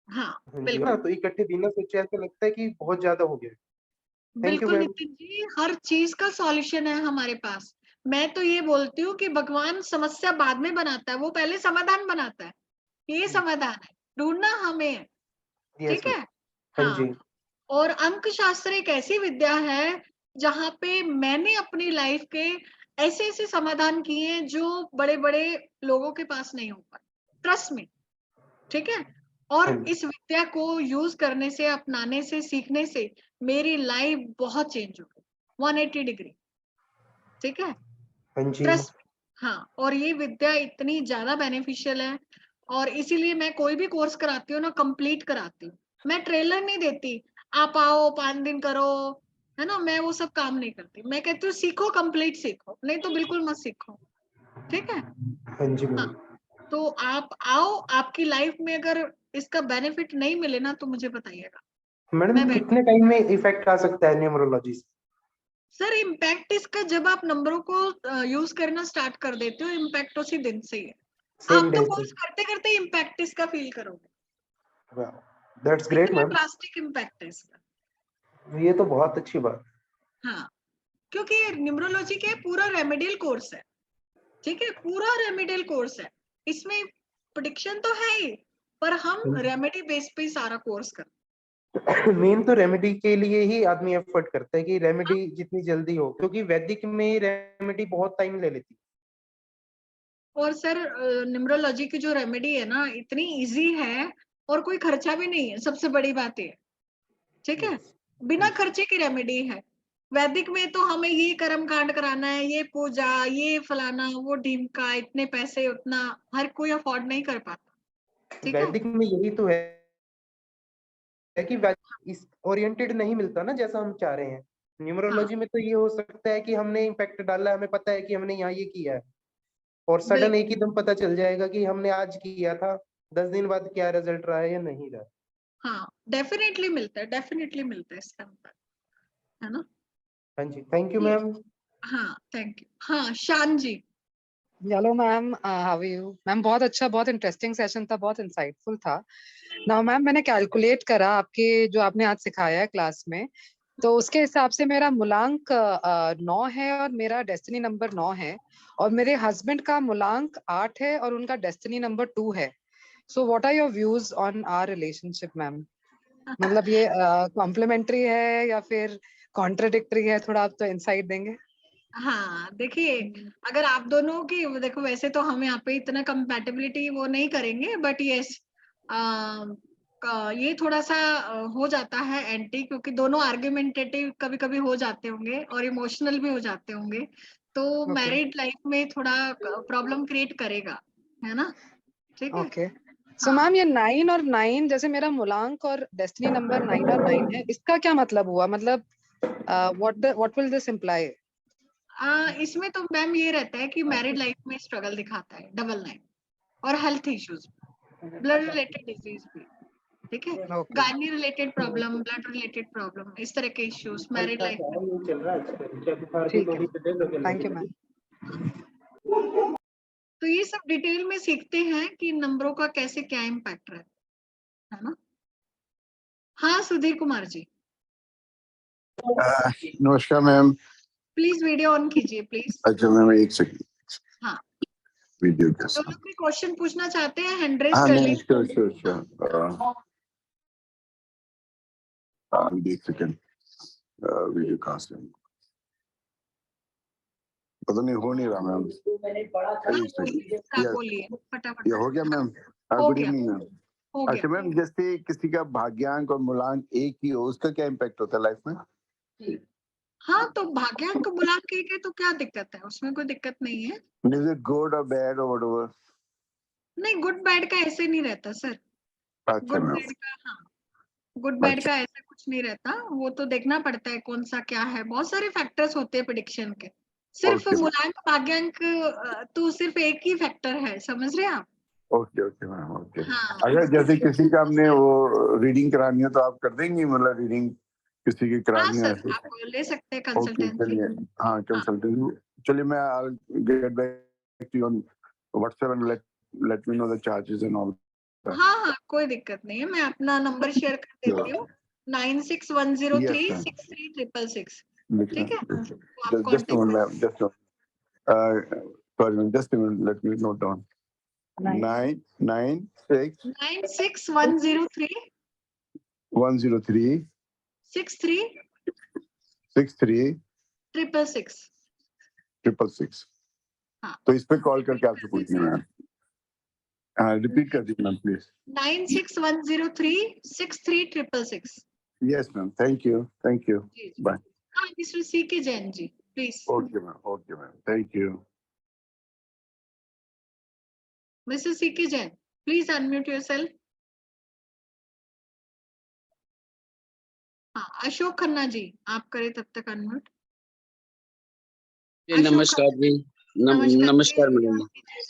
हाँ हाँ जी, बिल्कुल तो इकट्ठे बिना सोचे ऐसा लगता है कि बहुत ज्यादा हो गया। थैंक यू बिल्कुल मैम। नितिन जी, हर चीज का सॉल्यूशन है हमारे पास। मैं तो ये बोलती हूँ कि भगवान समस्या बाद में बनाता है, वो पहले समाधान बनाता है। ये समाधान है, ढूंढना हमें है, यस ठीक मैम। है। हाँ हाँ, जी। और अंक शास्त्र एक ऐसी विद्या है जहाँ पे मैंने अपनी लाइफ के ऐसे ऐसे समाधान किए हैं जो बड़े बड़े लोगों के पास नहीं हो पाए, ट्रस्ट में, ठीक है। और हाँ जी। इस विद्या को यूज करने से, अपनाने से, सीखने से मेरी लाइफ बहुत चेंज हो गई 180 डिग्री, ठीक है, हाँ जी। ट्रस्ट। हाँ, और ये विद्या इतनी ज्यादा बेनिफिशियल है, और इसीलिए मैं कोई भी कोर्स कराती हूँ ना, कंप्लीट कराती हूँ। मैं ट्रेलर नहीं देती, आप आओ 5 दिन करो, है ना, मैं वो सब काम नहीं करती। मैं कहती हूँ सीखो, कंप्लीट सीखो, नहीं तो बिल्कुल मत सीखो, ठीक है। हाँ जी हाँ, मैम। तो आप आओ, आपकी लाइफ में अगर इसका बेनिफिट नहीं मिले ना तो मुझे बताइएगा, मैं मैडम बैठ। कितने टाइम में इफेक्ट आ सकता है न्यूमरोलॉजी से? सर इम्पैक्ट इसका जब आप नंबरों को यूज करना स्टार्ट कर देते हो, इम्पैक्ट उसी दिन से ही है। सेम आप तो डे से? कोर्स करते करते इम्पैक्ट इसका फील करोगे, दैट्स ग्रेट इतना मैम। ड्रास्टिक इम्पैक्ट है इसका। ये तो बहुत अच्छी बात। हाँ, क्योंकि न्यूमरोलॉजी के पूरा रेमेडियल कोर्स है, ठीक है, पूरा रेमेडियल कोर्स है। इसमें प्रेडिक्शन तो है ही, पर हम रेमेडी बेस पे ही सारा कोर्स करते मेन तो रेमेडी के लिए ही आदमी एफर्ट करता है कि हैं। रेमेडी जितनी जल्दी हो, क्योंकि वैदिक में रेमेडी बहुत टाइम ले लेती और सर न्यूमरोलॉजी की जो रेमेडी है ना, इतनी इजी है, और कोई खर्चा भी नहीं है, सबसे बड़ी बात है, ठीक है। है, बिना खर्चे की रेमेडी है। वैदिक में तो हमें ये कर्म कांड कराना है, ये पूजा, ये फलाना, वो ढीमका, इतने पैसे उतना हर कोई अफोर्ड नहीं कर पाता, ठीक है। वैदिक में यही तो है कि इस ओरिएंटेड नहीं मिलता ना जैसा हम चाह रहे हैं। हाँ न्यूमरोलॉजी में तो ये हो सकता है कि हमने इम्पैक्ट डाला, हमें पता है कि हमने यहाँ ये किया है, और सडन बिल्कुल, एक ही दम पता चल जाएगा कि हमने आज किया था, 10 दिन बाद क्या रिजल्ट रहा है या नहीं रहा। हाँ डेफिनेटली मिलता है, डेफिनेटली मिलता है इसका अंतर, है ना। हाँ जी, थैंक यू ये मैम। हाँ थैंक यू। हाँ Shan ji. Hello ma'am, how are you ma'am? बहुत अच्छा, बहुत इंटरेस्टिंग सेशन था, बहुत इंसाइटफुल था। नाउ मैम, मैंने कैलकुलेट करा आपके जो आपने आज सिखाया है क्लास में, तो उसके हिसाब से मेरा मूलांक 9 है और मेरा डेस्टिनी नंबर 9 है, और मेरे हस्बैंड का मूलांक 8 है और उनका डेस्टिनी नंबर 2 है। So what are your views on our relationship ma'am? मतलब ये कॉम्प्लीमेंट्री है या फिर कॉन्ट्रडिक्टरी है? थोड़ा आप तो इंसाइट देंगे। हाँ देखिए, अगर आप दोनों की देखो, वैसे तो हम यहाँ पे इतना कंपैटिबिलिटी वो नहीं करेंगे, बट यस ये थोड़ा सा हो जाता है एंटी, क्योंकि दोनों आर्ग्यूमेंटेटिव कभी कभी हो जाते होंगे और इमोशनल भी हो जाते होंगे, तो ओके। मैरिड लाइफ में थोड़ा प्रॉब्लम क्रिएट करेगा, है ना, ठीक है। ओके, सो हाँ, मैम ये 9 और 9, जैसे मेरा मूलांक और डेस्टिनी नंबर 9 और 9 है, इसका क्या मतलब हुआ? मतलब व्हाट विल दिस इम्प्लाई? इसमें तो मैम ये रहता है कि मैरिड लाइफ में स्ट्रगल दिखाता है डबल 9, और health issues, blood related disease भी, ठीक है, okay, gynae related problem, blood related problem, इस तरह के इश्यूज मैरिड लाइफ में। ठीक है मैम, थैंक यू मैम। तो ये सब डिटेल में सीखते हैं कि नंबरों का कैसे क्या इम्पैक्ट रहता है ना। हाँ सुधीर कुमार जी, नमस्कार मैम। प्लीज वीडियो ऑन कीजिए प्लीज। अच्छा मैम, एक सेकंड, हाँ, वीडियो जो कैसा? लोग भी क्वेश्चन पूछना चाहते हैं हैंड रेज हाँ कर नहीं, लीजिए। श्योर एक सेकंड, वीडियो कहाँ से? पता नहीं हो नहीं रहा मैम। बोलिए फटाफट। ये हो गया मैम। हो गुड गया। Evening ma'am. हो अच्छा गया। मैम, जैसे किसी का भाग्यांक और मूलांक एक ही हो, उसका क्या इम्पैक्ट होता है लाइफ में? हाँ, तो भाग्यांक मूलांक एक है तो क्या दिक्कत है, उसमें कोई दिक्कत नहीं है। इज इट गुड और बैड और व्हाटएवर? नहीं, गुड बैड का ऐसे नहीं रहता सर। अच्छा गुड मैम। बैड का, हाँ, गुड बैड अच्छा। का ऐसा कुछ नहीं रहता। वो तो देखना पड़ता है कौन सा क्या है, बहुत सारे फैक्टर्स होते हैं प्रिडिक्शन के। सिर्फ Okay. मूलांक भाग्यांक तो सिर्फ एक ही फैक्टर है, समझ रहे हैं आप? Okay okay ma'am, okay. हाँ, अगर जैसे इसमें किसी का हमने वो रीडिंग करानी है तो आप कर देंगे, मतलब रीडिंग किसी की हाँ करानी है सर, ऐसे? आप ले सकते हैं ओके कंसल्टेंसी। चलिए। हाँ कंसल्टेंट, चलिए मैं get back to on WhatsApp and let me know the charges and all. हाँ हाँ, कोई दिक्कत नहीं है, मैं अपना नंबर शेयर कर देती हूँ 9610363666। ठीक है, तो आप just a minute contact ma'am, just sorry ma'am, just a minute, let me note down. 996 96103 103 63 63 666। 666। हाँ। तो इस पे कॉल करके आपसे पूछना है मैम। रिपीट कर दीजिए ma'am please. 96103 63 666। Yes ma'am, thank you जी, बाय। हाँ, mister C K Jain ji, please. Okay ma'am, thank you. Mister C K Jain, please unmute yourself. हाँ, अशोक खन्ना जी, आप करें तब तक अनम्यूट। नमस्कार जी। नमस्कार। नमस्कार मैडम जी।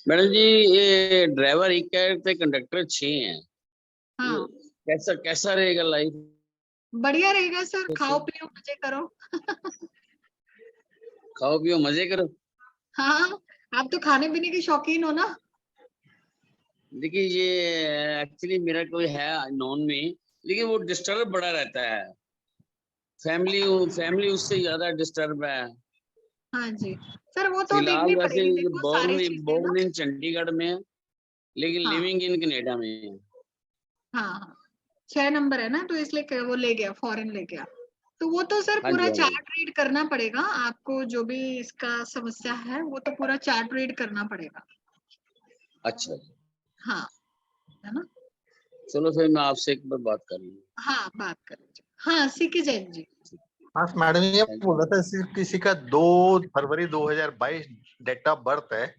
मैडम जी, ये ड्राइवर एक थे, कंडक्टर 6 हैं। हाँ, कैसा रहेगा लाइफ? बढ़िया रहेगा सर, खाओ पियो मजे करो। खाओ पियो मजे करो। हाँ, आप तो खाने पीने के शौकीन हो ना। देखिए ये एक्चुअली मेरा कोई है नॉन में, लेकिन वो डिस्टर्ब बड़ा रहता है। फैमिली उससे ज्यादा डिस्टर्ब है। हाँ जी सर, वो तो फिलहाल देखनी वैसे पड़ेगी, देखो सारी चीजें ना। बोर्न इन चंडीगढ़ में है, लेकिन हाँ लिविंग इन कनाडा में है। हाँ हाँ, 6 नंबर है ना, तो इसलिए वो ले गया, फॉरेन ले गया। तो वो तो सर हाँ पूरा जी, हाँ जी। चार्ट रीड करना पड़ेगा आपको, जो भी इसका समस्या है वो तो पूरा चार्ट रीड करना पड़ेगा। अच्छा, हाँ, है ना। चलो फिर मैं आपसे एक बार बात कर लूंगा। हाँ, बात करें। हाँ, सीके जैन जी। हाँ मैडम, ये बोल रहा था किसी का 2 फरवरी 2022 डेट ऑफ बर्थ है,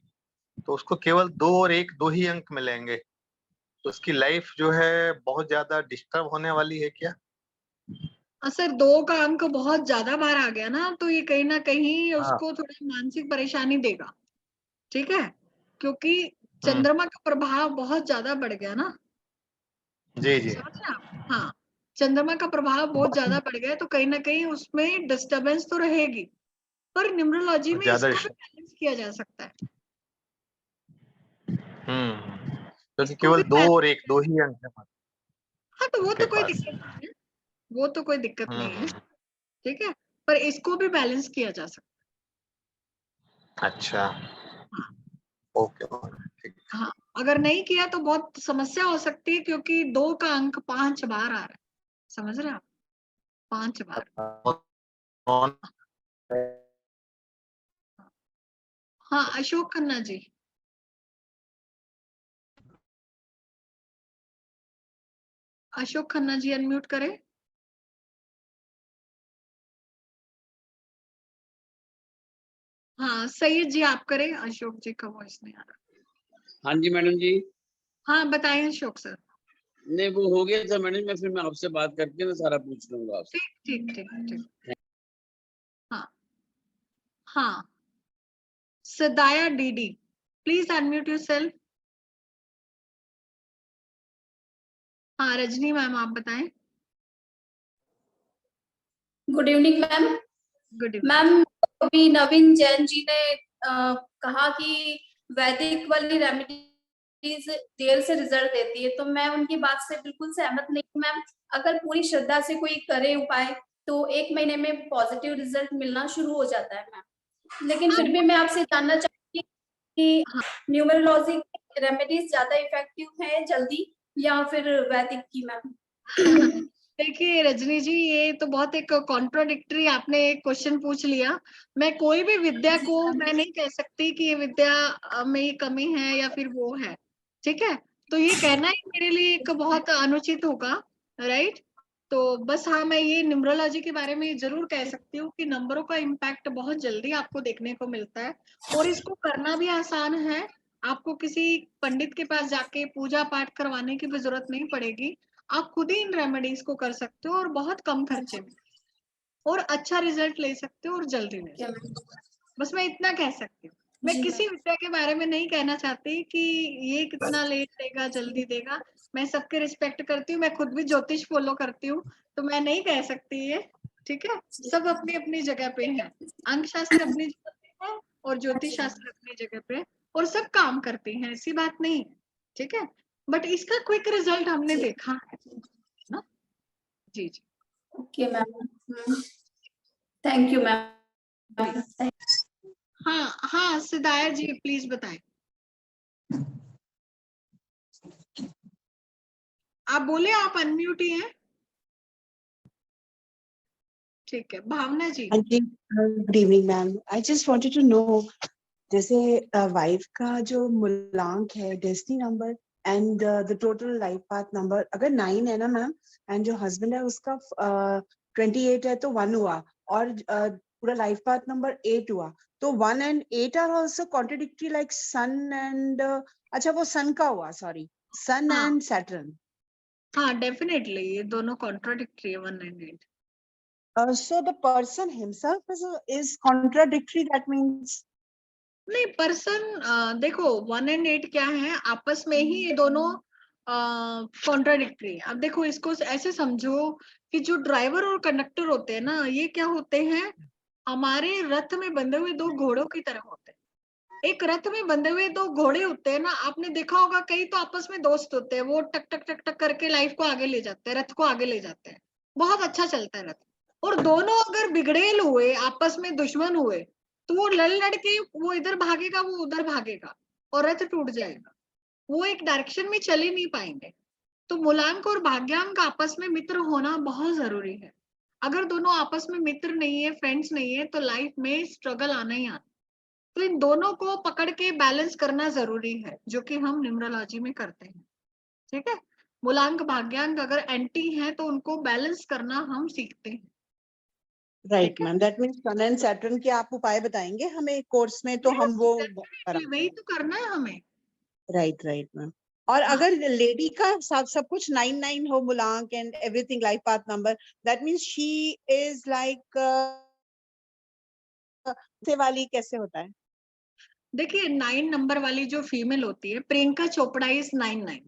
तो उसको केवल 2 और 1 ही अंक मिलेंगे, तो उसकी लाइफ जो है बहुत ज्यादा डिस्टर्ब होने वाली है क्या? सर 2 का अंक बहुत ज्यादा बार आ गया ना, तो ये कहीं ना कहीं हाँ। उसको थोड़ी मानसिक परेशानी देगा। ठीक है, क्योंकि चंद्रमा का प्रभाव बहुत ज्यादा बढ़ गया ना। जी जी। समझ रहे आप? हाँ, चंद्रमा का प्रभाव बहुत ज्यादा बढ़ गया है, तो कहीं ना कहीं उसमें डिस्टरबेंस तो रहेगी, पर न्यूमरोलॉजी में ज्यादा इसको भी बैलेंस किया जा सकता है। तो इसको केवल भी 2 बैलेंस, और 1 ही अंक है हाँ, तो वो के तो कोई पास। दिक्कत नहीं है, वो तो कोई दिक्कत नहीं है। ठीक है, पर इसको भी बैलेंस किया जा सकता अच्छा, है। ओके ठीक। हाँ, अगर नहीं किया तो बहुत समस्या हो सकती है, क्योंकि 2 का अंक 5 बार आ रहा है, समझ रहे हैं आप? 5 बार। हाँ, अशोक खन्ना जी। अशोक खन्ना जी अनम्यूट करें। हाँ, सैयद जी आप करें, अशोक जी का वॉइस नहीं आ रहा। हाँ जी मैडम जी। हाँ, बताएं अशोक सर। नहीं, वो हो गया था मैडम, मैं फिर मैं आपसे बात करके ना सारा पूछ लूंगा आपसे। ठीक ठीक ठीक ठीक। हाँ हाँ, सदाया डीडी, प्लीज अनम्यूट योरसेल्फ। हाँ, रजनी मैम आप बताएं। Good evening ma'am. Good evening ma'am, अभी नवीन जैन जी ने कहा कि वैदिक वाली रेमेडीज देर से रिजल्ट देती है, तो मैं उनकी बात से बिल्कुल सहमत नहीं हूँ मैम। अगर पूरी श्रद्धा से कोई करे उपाय तो 1 महीने में पॉजिटिव रिजल्ट मिलना शुरू हो जाता है मैम। लेकिन फिर भी मैं आपसे जानना चाहूंगी कि न्यूमरोलॉजी रेमेडीज ज्यादा इफेक्टिव है जल्दी या फिर वैदिक की मैम? देखिए रजनी जी, ये तो बहुत एक कॉन्ट्रोडिक्टरी आपने एक क्वेश्चन पूछ लिया। मैं कोई भी विद्या को मैं नहीं कह सकती कि ये विद्या में ये कमी है या फिर वो है, ठीक है। तो ये कहना ही मेरे लिए एक बहुत अनुचित होगा, राइट। तो बस हाँ, मैं ये न्यूमरोलॉजी के बारे में जरूर कह सकती हूँ कि नंबरों का इम्पैक्ट बहुत जल्दी आपको देखने को मिलता है और इसको करना भी आसान है। आपको किसी पंडित के पास जाके पूजा पाठ करवाने की भी जरूरत नहीं पड़ेगी। आप खुद ही इन रेमेडीज को कर सकते हो और बहुत कम खर्चे में और अच्छा रिजल्ट ले सकते हो और जल्दी ले सकते हो। बस मैं इतना कह सकती हूँ। मैं किसी विद्या के बारे में नहीं कहना चाहती कि ये कितना लेट देगा जल्दी देगा। मैं सबके रिस्पेक्ट करती हूँ, मैं खुद भी ज्योतिष फॉलो करती हूँ, तो मैं नहीं कह सकती ये, ठीक है। सब अपनी अपनी जगह पे है, अंक शास्त्र अपनी जगह पे है और ज्योतिष शास्त्र अपनी जगह पे है और सब काम करते हैं, ऐसी बात नहीं है, ठीक है। बट इसका क्विक रिजल्ट हमने देखा है ना। जी जी, okay ma'am, thank you ma'am. हाँ हाँ सिदाया जी प्लीज बताएं। आप बोले, आप अनम्यूट ही हैं। ठीक है, भावना जी। हाँ जी, good evening ma'am. I just wanted to know, जैसे वाइफ का जो मूलांक है, destiny number and the total life path number अगर 9 है ना मैम, एंड जो हस्बैंड है उसका 28 है तो 1 हुआ, और पूरा लाइफ पाथ नंबर 8 हुआ, तो 1 and 8 are also contradictory like sun and अच्छा वो सन का हुआ, सॉरी, सन एंड सैटर्न। हाँ डेफिनेटली ये दोनों कॉन्ट्राडिक्टरी है 1 and 8। So the person himself is contradictory, that means नहीं, पर्सन देखो 1 and 8 क्या है, आपस में ही ये दोनों कॉन्ट्राडिक्टरी है। अब देखो इसको ऐसे समझो कि जो ड्राइवर और कंडक्टर होते हैं ना, ये क्या होते हैं, हमारे रथ में बंधे हुए 2 घोड़ों की तरह होते हैं। एक रथ में बंधे हुए 2 घोड़े होते हैं ना, आपने देखा होगा कई तो आपस में दोस्त होते हैं, वो टक टक टक टक करके लाइफ को आगे ले जाते हैं, रथ को आगे ले जाते हैं, बहुत अच्छा चलता है रथ। और दोनों अगर बिगड़ेल हुए, आपस में दुश्मन हुए, तो वो लड़ लड़ के वो इधर भागेगा, वो उधर भागेगा और रथ टूट जाएगा, वो एक डायरेक्शन में चल ही नहीं पाएंगे। तो मूलांक और भाग्यांक आपस में मित्र होना बहुत जरूरी है। अगर दोनों आपस में मित्र नहीं है, फ्रेंड्स नहीं है, तो लाइफ में स्ट्रगल आना ही आना। तो इन दोनों को पकड़ के बैलेंस करना जरूरी है, जो कि हम न्यूमरोलॉजी में करते हैं, ठीक है। मूलांक भाग्यांक अगर एंटी है तो उनको बैलेंस करना हम सीखते हैं। Right ma'am, that means sun and Saturn के आप उपाय बताएंगे हमें कोर्स में, तो हम वो वही तो करना है हमें। Right right ma'am. और अगर लेडी का सब कुछ 9 हो मूलांक and everything life path number, that means she is like से वाली कैसे होता है? देखिए 9 नंबर वाली जो फीमेल होती है, प्रियंका चोपड़ा इज 99।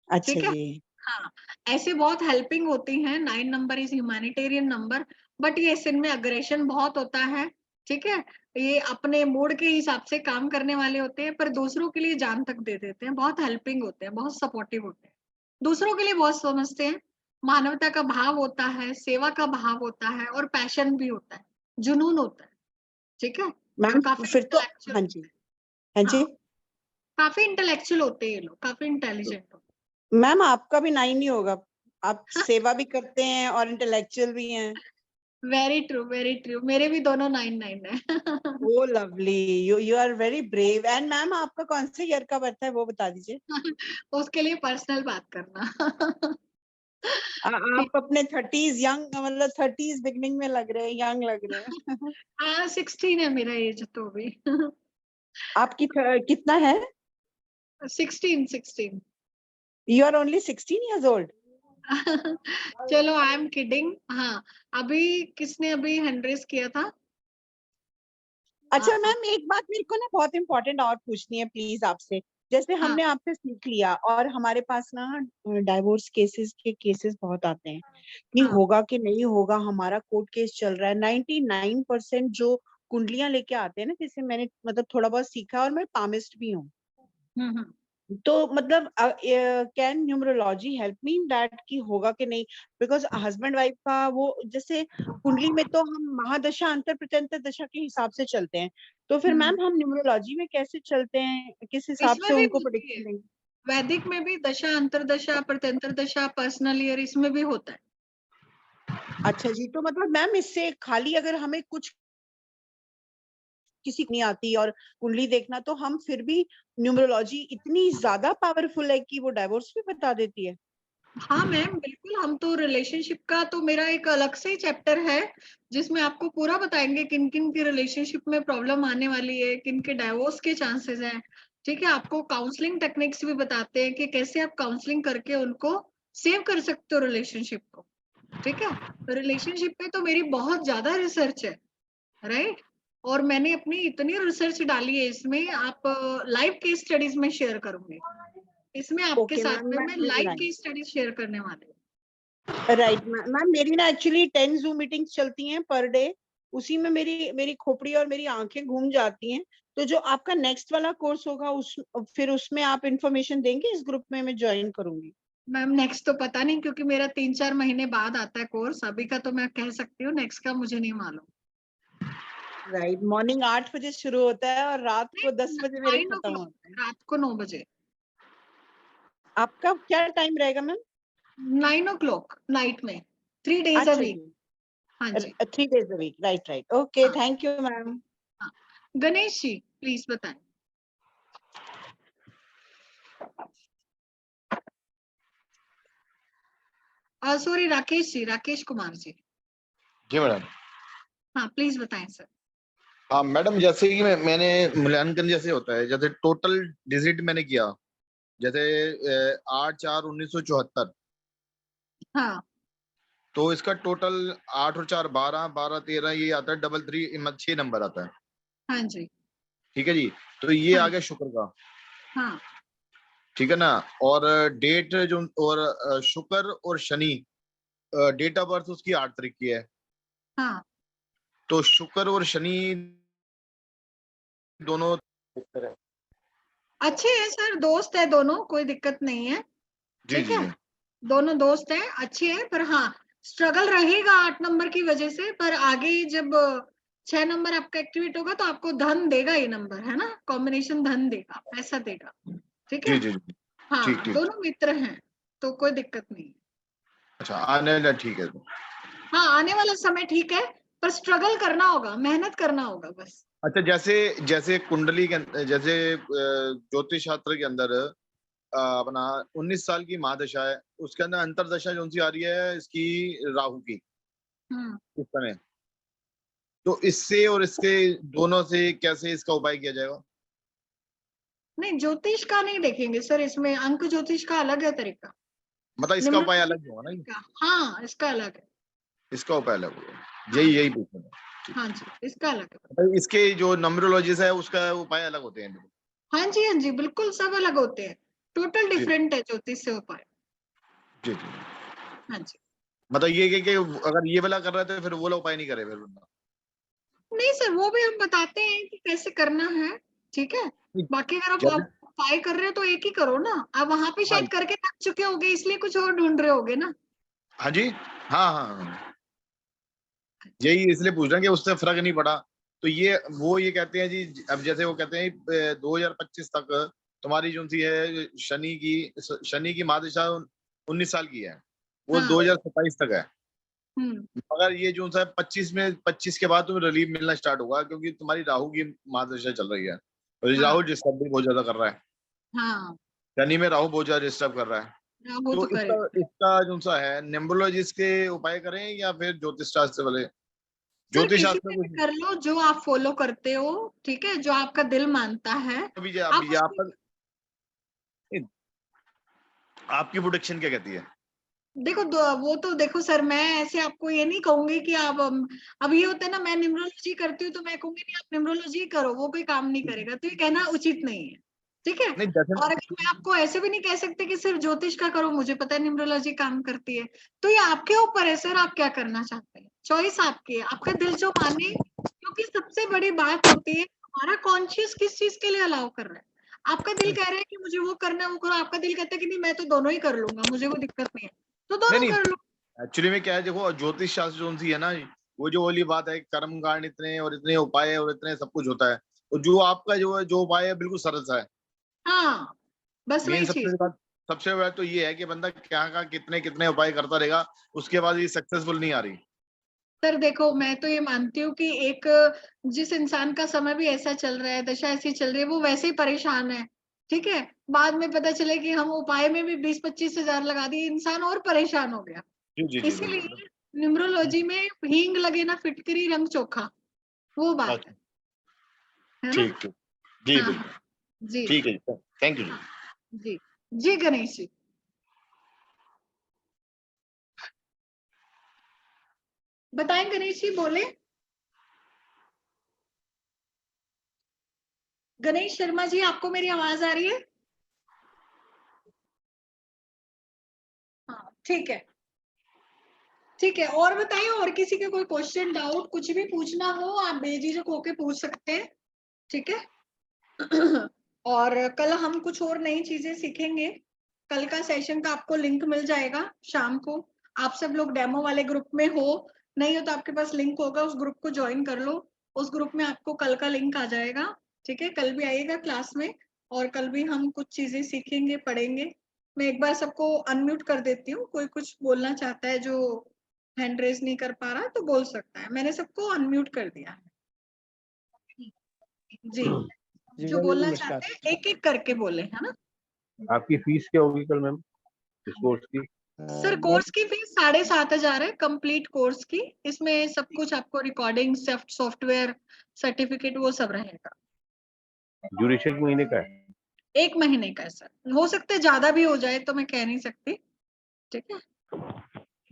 अच्छा ठीक है, जी। हाँ ऐसे बहुत हेल्पिंग होती हैं। 9 number is humanitarian number, but ये इनमें अग्रेशन बहुत होता है, ठीक है। ये अपने मूड के हिसाब से काम करने वाले होते हैं, पर दूसरों के लिए जान तक दे देते हैं, बहुत हेल्पिंग होते हैं, बहुत सपोर्टिव होते हैं, दूसरों के लिए बहुत समझते हैं। मानवता का भाव होता है, सेवा का भाव होता है और पैशन भी होता है, जुनून होता है, ठीक है। मैम काफी फिर तो intellectual हाँ जी, हाँ जी काफी इंटेलेक्चुअल होते हैं ये लोग, काफी इंटेलिजेंट होते मैम, आपका भी 9 ही होगा, आप सेवा भी करते हैं और इंटेलेक्चुअल भी हैं। हैं। वेरी ट्रू, वेरी ट्रू, मेरे भी दोनों 9 है। Oh lovely, you are very brave. And ma'am आपका कौन से ईयर का बर्थ है वो बता दीजिए। उसके लिए पर्सनल बात करना। आप अपने 30s यंग, मतलब 30s बिगनिंग में लग रहे हैं, यंग लग रहे हैं। हाँ 16 है मेरा एज तो अभी। आपकी कितना है? 16। You are only 16 years old। चलो आई एम किडिंग। हाँ अभी किसने अभी हैंड रेस किया था? अच्छा मैम, एक बात मेरे को ना बहुत इंपॉर्टेंट और पूछनी है प्लीज आपसे। जैसे हमने आपसे सीख लिया और हमारे पास ना डाइवोर्स केसेस बहुत आते हैं कि होगा कि नहीं होगा, हमारा कोर्ट केस चल रहा है। 99% जो कुंडलियां लेके आते हैं ना, जैसे मैंने मतलब थोड़ा बहुत सीखा और मैं पामिस्ट भी हूँ, तो मतलब can numerology help me in that कि होगा कि नहीं? बिकॉज हस्बैंड वाइफ का वो जैसे कुंडली में तो हम महादशा अंतर प्रत्यंतर दशा के हिसाब से चलते हैं, तो फिर मैम हम न्यूमरोलॉजी में कैसे चलते हैं, किस हिसाब इसमें से भी उनको होती है, प्रेडिक्शन देंगे? वैदिक में भी दशा अंतरदशा प्रत्यंतर दशा पर्सनल ईयर इसमें भी होता है। अच्छा जी, तो मतलब मैम इससे खाली अगर हमें कुछ किसी को नहीं आती और कुंडली देखना, तो हम फिर भी न्यूमरोलॉजी इतनी ज्यादा पावरफुल है कि वो डाइवोर्स भी बता देती है? हाँ मैम, बिल्कुल। हम तो रिलेशनशिप का तो मेरा एक अलग से ही चैप्टर है जिसमें आपको पूरा बताएंगे किन किन की रिलेशनशिप में प्रॉब्लम आने वाली है, किन के डाइवोर्स के चांसेस हैं। ठीक है, आपको काउंसलिंग टेक्निक्स भी बताते हैं कि कैसे आप काउंसलिंग करके उनको सेव कर सकते हो रिलेशनशिप को। ठीक है, रिलेशनशिप में तो मेरी बहुत ज्यादा रिसर्च है, राइट। और मैंने अपनी इतनी रिसर्च डाली है इसमें, आप लाइव केस स्टडीज में शेयर करूंगी इसमें आपके ओके साथ मैम, में। मैं लाइव केस स्टडीज शेयर करने वाली हूँ। राइट मैम, मेरी ना एक्चुअली 10 जूम मीटिंग्स चलती हैं पर डे, उसी में मेरी मेरी खोपड़ी और मेरी आंखें घूम जाती हैं। तो जो आपका नेक्स्ट वाला कोर्स होगा उस फिर उसमें आप इंफॉर्मेशन देंगे, इस ग्रुप में मैं ज्वाइन करूंगी। मैम नेक्स्ट तो पता नहीं, क्योंकि मेरा 3-4 महीने बाद आता है कोर्स। अभी का तो मैं कह सकती हूँ, नेक्स्ट का मुझे नहीं मालूम। राइट, मॉर्निंग 8 बजे शुरू होता है और रात को 10 बजे मेरे 9 खत्म o'clock, होता है। रात को 9 बजे। आपका क्या टाइम रहेगा मैम? 9 o'clock नाइट में, 3 days a अच्छा week। जी, हाँ जी। 3 days a week, right. Okay, हाँ थैंक यू मैम। हाँ। गणेश जी प्लीज बताएं। सॉरी, राकेश जी, राकेश कुमार जी। जी मैडम। हाँ प्लीज बताएं सर। हाँ मैडम, जैसे कि मैंने मूल्यांकन जैसे होता है, जैसे टोटल डिजिट मैंने किया, जैसे 8/4/1974, हाँ तो इसका टोटल 8 और 4 12, 12 13 ये आता है, 3 6 नंबर आता है। हाँ जी। ठीक है जी, तो ये हाँ आ गया शुक्र का। हाँ ठीक है ना। और डेट जो, और शुक्र और शनि, डेट ऑफ बर्थ उसकी 8 तारीख की है। हाँ। तो शुक्र और शनि दोनों अच्छे हैं सर, दोस्त है दोनों, कोई दिक्कत नहीं है। जी ठीक जी है, जी। दोनों दोस्त हैं, अच्छे हैं। पर हाँ, स्ट्रगल रहेगा 8 नंबर की वजह से। पर आगे जब 6 नंबर आपका एक्टिवेट होगा तो आपको धन देगा ये नंबर, है ना, कॉम्बिनेशन धन देगा, पैसा देगा। ठीक जी है। जी जी। ठीक हाँ, ठीक। दोनों मित्र हैं तो कोई दिक्कत नहीं है। अच्छा, आने ना, ठीक है। हाँ, आने वाला समय ठीक है, पर स्ट्रगल करना होगा, मेहनत करना होगा बस। अच्छा, जैसे जैसे कुंडली के जैसे ज्योतिष शास्त्र के अंदर अपना 19 साल की महादशा है, उसके अंदर अंतरदशा जो सी आ रही है इसकी, राहु की, इस समय। तो इससे और इसके दोनों से कैसे इसका उपाय किया जाएगा? नहीं, ज्योतिष का नहीं देखेंगे सर इसमें, अंक ज्योतिष का अलग है तरीका। मतलब इसका उपाय अलग होगा ना? का, हाँ इसका अलग है। इसका उपाय अलग होगा, हाँ यही पूछना था। हाँ जी, इसका अलग है। मतलब इसके जो न्यूमरोलॉजिस्ट है उसका उपाय अलग होते हैं? हाँ जी, हाँ जी, बिल्कुल सब अलग होते हैं। टोटल जी डिफरेंट है ज्योतिष से उपाय। जी जी। हाँ जी। मतलब ये कि अगर ये वाला कर रहा है तो फिर वो वाला उपाय नहीं करे फिर बंदा? नहीं सर, वो भी हम बताते हैं कि कैसे करना है। ठीक है, बाकी अगर आप जैसे उपाय कर रहे हो तो एक ही करो ना। आप वहां पे हाँ शायद करके थक चुके होगे, इसलिए कुछ और ढूंढ रहे होगे ना। हाँ जी, हाँ हाँ हाँ। यही इसलिए पूछ रहे हैं कि उससे फर्क नहीं पड़ा। तो ये वो ये कहते हैं जी, अब जैसे वो कहते हैं 2025 तक तुम्हारी जो सी है शनि की महादशा 19 साल की है, वो हाँ। 2027 तक है। हम्म। मगर ये जो सा 25 के बाद तुम्हें रिलीफ मिलना स्टार्ट होगा, क्योंकि तुम्हारी राहु की महादशा चल रही है और हाँ राहु डिस्टर्ब भी बहुत ज्यादा कर रहा है। हाँ, शनि में राहु बहुत ज्यादा डिस्टर्ब कर रहा है। राहु तो तो इसका करेगा। इसका जो सा है न्यूमरोलॉजिस्ट के उपाय करें या फिर ज्योतिष शास्त्र वाले? सर ज्योतिष किसी शास्त्र पे को भी कर लो जो आप फॉलो करते हो। ठीक है, जो आपका दिल मानता है अभी आप यहाँ पर आपकी प्रोडिक्शन क्या कहती है? देखो। वो तो देखो सर, मैं ऐसे आपको ये नहीं कहूंगी कि आप अब ये होता है ना, मैं न्यूमरोलॉजी करती हूँ तो मैं कहूंगी नहीं आप न्यूमरोलॉजी करो, वो कोई काम नहीं करेगा, तो ये कहना उचित नहीं है। ठीक है। नहीं जैसे और अगर मैं आपको ऐसे भी नहीं कह सकते कि सिर्फ ज्योतिष का करो, मुझे पता है न्यूमरोलॉजी काम करती है। तो ये आपके ऊपर है सर, आप क्या करना चाहते हैं, चॉइस आपकी है, आपका दिल जो माने। क्योंकि सबसे बड़ी बात होती है हमारा कॉन्शियस किस चीज के लिए अलाउ कर रहा है। आपका दिल कह रहा है कि मुझे वो करना है वो करो, आपका दिल कहता है कि नहीं मैं तो दोनों ही कर लूंगा, मुझे कोई दिक्कत नहीं है, तो नहीं दोनों नहीं, कर लो। एक्चुअली में क्या है, देखो ज्योतिष शास्त्र जो सी है ना, वो जो वाली बात है, कर्म कांड इतने और इतने उपाय और इतने सब कुछ होता है, और जो आपका जो है जो उपाय है बिल्कुल सरल सा है। हाँ, बस मेन वही चीज। सबसे बड़ा तो ये है कि बंदा क्या का कितने कितने उपाय करता रहेगा, उसके बाद ये सक्सेसफुल नहीं आ रही। सर देखो, मैं तो ये मानती हूँ कि एक जिस इंसान का समय भी ऐसा चल रहा है, दशा ऐसी चल रही है, वो वैसे ही परेशान है, ठीक है। बाद में पता चले कि हम उपाय में भी 20-25 हजार लगा दिए, इंसान और परेशान हो गया। जी जी जी इसीलिए बिल्कुल। न्यूमरोलॉजी में हींग लगे ना फिटकरी रंग चोखा, वो बात है ना। ठीक ठीक जी हाँ बिल्कुल। हाँ जी ठीक है जी, थैंक यू जी। जी जी। गणेश जी, बताएं गणेश जी, बोले। गणेश शर्मा जी, आपको मेरी आवाज आ रही है? हाँ ठीक है, ठीक है। और बताइए, और किसी का कोई क्वेश्चन, डाउट, कुछ भी पूछना हो आप बेझिझक होके पूछ सकते हैं, ठीक है। और कल हम कुछ और नई चीजें सीखेंगे। कल का सेशन का आपको लिंक मिल जाएगा शाम को। आप सब लोग डेमो वाले ग्रुप में हो, नहीं हो तो आपके पास लिंक होगा, उस ग्रुप को ज्वाइन कर लो। उस ग्रुप में आपको कल का लिंक आ जाएगा, ठीक है। कल भी आइएगा क्लास में, और कल भी हम कुछ चीजें सीखेंगे, पढ़ेंगे। मैं एक बार सबको अनम्यूट कर देती हूँ, कोई कुछ बोलना चाहता है जो हैंड रेज नहीं कर पा रहा तो बोल सकता है। मैंने सबको अनम्यूट कर दिया है जी। जो बोलना चाहते हैं एक एक करके बोले, है ना। आपकी फीस क्या होगी कल मैम इस कोर्स की? सर कोर्स की फीस 7,500 है, कंप्लीट कोर्स की। इसमें सब कुछ आपको, रिकॉर्डिंग, सॉफ्टवेयर, सर्टिफिकेट, वो सब रहेगा। ड्यूरेशन एक महीने का है? 1 महीने का है सर, हो सकता है ज्यादा भी हो जाए, तो मैं कह नहीं सकती, ठीक है।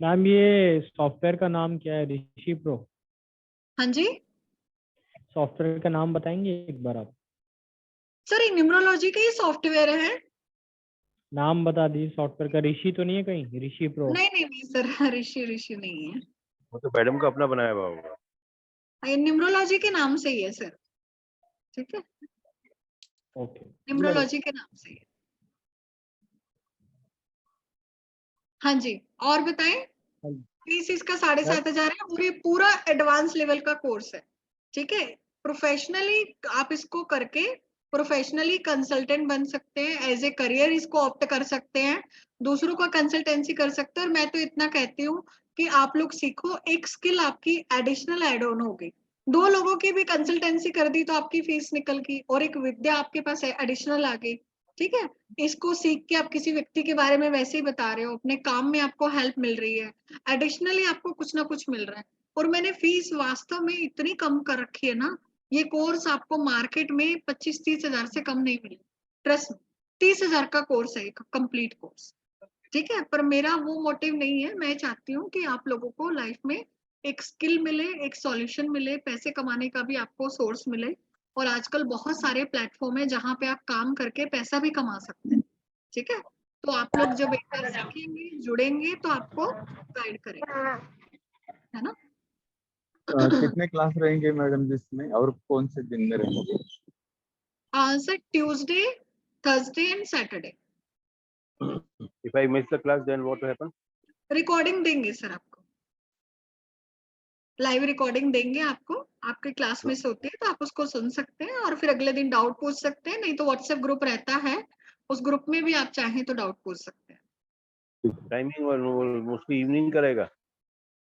मैम ये सॉफ्टवेयर का नाम क्या है? ऋषि प्रो हाँ जी सॉफ्टवेयर का नाम बताएंगे एक बार आप? सर, ये न्यूमरोलॉजी का ही सॉफ्टवेयर है। नाम बता दीजिए सॉफ्टवेयर का। ऋषि तो नहीं है कहीं? ऋषि प्रो? नहीं नहीं नहीं सर, ऋषि ऋषि नहीं है, वो तो मैडम का अपना बनाया हुआ होगा। ये न्यूमरोलॉजी के नाम से ही है सर, ठीक है। ओके, न्यूमरोलॉजी के नाम से ही है। हाँ जी, और बताएं। फीस इसका 7,500 है, और ये पूरा एडवांस लेवल का कोर्स है, ठीक है। प्रोफेशनली आप इसको करके प्रोफेशनली कंसल्टेंट बन सकते हैं, एज ए करियर इसको ऑप्ट कर सकते हैं, दूसरों का कंसल्टेंसी कर सकते हैं। और मैं तो इतना कहती हूँ कि आप लोग सीखो, एक स्किल आपकी एडिशनल एड ऑन होगी। 2 लोगों की भी कंसल्टेंसी कर दी तो आपकी फीस निकल गई, और एक विद्या आपके पास एडिशनल आ गई, ठीक है। इसको सीख के आप किसी व्यक्ति के बारे में वैसे ही बता रहे हो, अपने काम में आपको हेल्प मिल रही है, एडिशनली आपको कुछ ना कुछ मिल रहा है। और मैंने फीस वास्तव में इतनी कम कर रखी है ना, ये कोर्स आपको मार्केट में 25-30 हजार से कम नहीं मिले, ट्रस्ट में। 30 हजार का कोर्स है, कंप्लीट कोर्स, ठीक है। पर मेरा वो मोटिव नहीं है, मैं चाहती हूँ कि आप लोगों को लाइफ में एक स्किल मिले, एक सॉल्यूशन मिले, पैसे कमाने का भी आपको सोर्स मिले। और आजकल बहुत सारे प्लेटफॉर्म है जहाँ पे आप काम करके पैसा भी कमा सकते हैं, ठीक है। तो आप लोग जब एक बार सीखेंगे, जुड़ेंगे, तो आपको गाइड करेंगे, है ना। कितने क्लास रहेंगे मैडम जिसमें, और कौन से दिन में रहेंगे? Sir Tuesday, Thursday and Saturday. If I miss the class, then what will happen? Recording देंगे सर आपको, लाइव रिकॉर्डिंग देंगे आपको। आपके क्लास मिस होती है तो आप उसको सुन सकते हैं, और फिर अगले दिन डाउट पूछ सकते हैं। नहीं तो व्हाट्सएप ग्रुप रहता है, उस ग्रुप में भी आप चाहें तो डाउट पूछ सकते हैं। टाइमिंग और मोस्टली इवनिंग का रहेगा?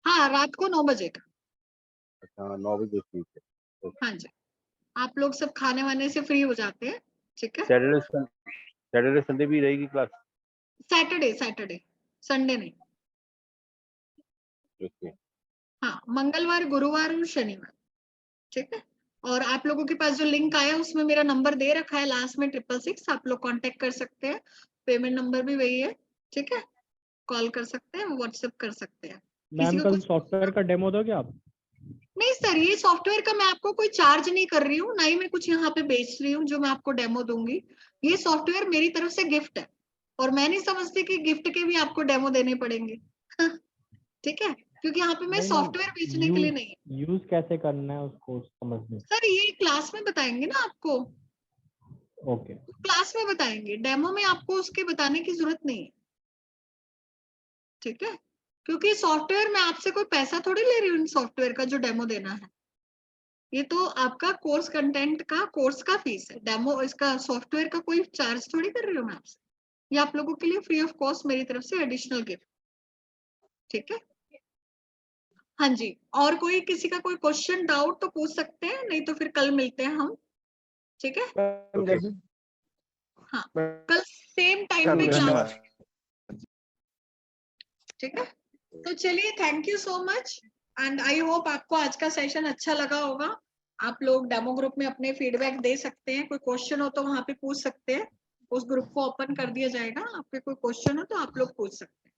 हाँ, रात को 9 बजे का। अच्छा, 9 बजे ठीक है। हाँ जी, आप लोग सब खाने वाने से फ्री हो जाते हैं, ठीक है। सैटरडे संडे भी रहेगी क्लास? सैटरडे, संडे नहीं। ओके। हाँ, मंगलवार, गुरुवार और शनिवार, ठीक है। और आप लोगों के पास जो लिंक आया उसमें मेरा नंबर दे रखा है लास्ट में 666, आप लोग कांटेक्ट कर सकते हैं। पेमेंट नंबर भी वही है, ठीक है। कॉल कर सकते हैं, व्हाट्सएप कर सकते हैं। मैम को कल कुछ सॉफ्टवेयर का डेमो दोगे आप? नहीं सर, ये सॉफ्टवेयर का मैं आपको कोई चार्ज नहीं कर रही हूँ, ना ही मैं कुछ यहाँ पे बेच रही हूँ जो मैं आपको डेमो दूंगी। ये सॉफ्टवेयर मेरी तरफ से गिफ्ट है, और मैं नहीं समझती कि गिफ्ट के भी आपको डेमो देने पड़ेंगे। ठीक है, क्योंकि यहाँ पे मैं नहीं मैम, सॉफ्टवेयर बेचने के लिए नहीं है। यूज कैसे करना है उसको समझने। सर ये क्लास में बताएंगे ना आपको, ओके। क्लास में बताएंगे, डेमो में आपको उसके बताने की जरूरत नहीं है, ठीक है। क्योंकि सॉफ्टवेयर मैं आपसे कोई पैसा थोड़ी ले रही हूँ सॉफ्टवेयर का जो डेमो देना है। ये तो आपका कोर्स कंटेंट का, कोर्स का फीस है। डेमो, इसका सॉफ्टवेयर का कोई चार्ज थोड़ी कर रही हूँ मैं आपसे। ये आप लोगों के लिए फ्री ऑफ कॉस्ट मेरी तरफ से एडिशनल गिफ्ट, ठीक है। हाँ जी, और कोई किसी का कोई क्वेश्चन डाउट तो पूछ सकते हैं, नहीं तो फिर कल मिलते हैं हम, ठीक है? हाँ, कल सेम टाइम पे क्लास, ठीक है? तो चलिए, thank you so much and I hope आपको आज का सेशन अच्छा लगा होगा। आप लोग डेमो ग्रुप में अपने फीडबैक दे सकते हैं, कोई क्वेश्चन हो तो वहां पे पूछ सकते हैं, उस ग्रुप को ओपन कर दिया जाएगा, आपके कोई क्वेश्चन हो तो आप लोग पूछ सकते हैं,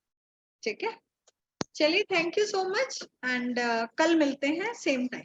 ठीक है? चलिए, thank you so much and कल मिलते हैं सेम टाइम।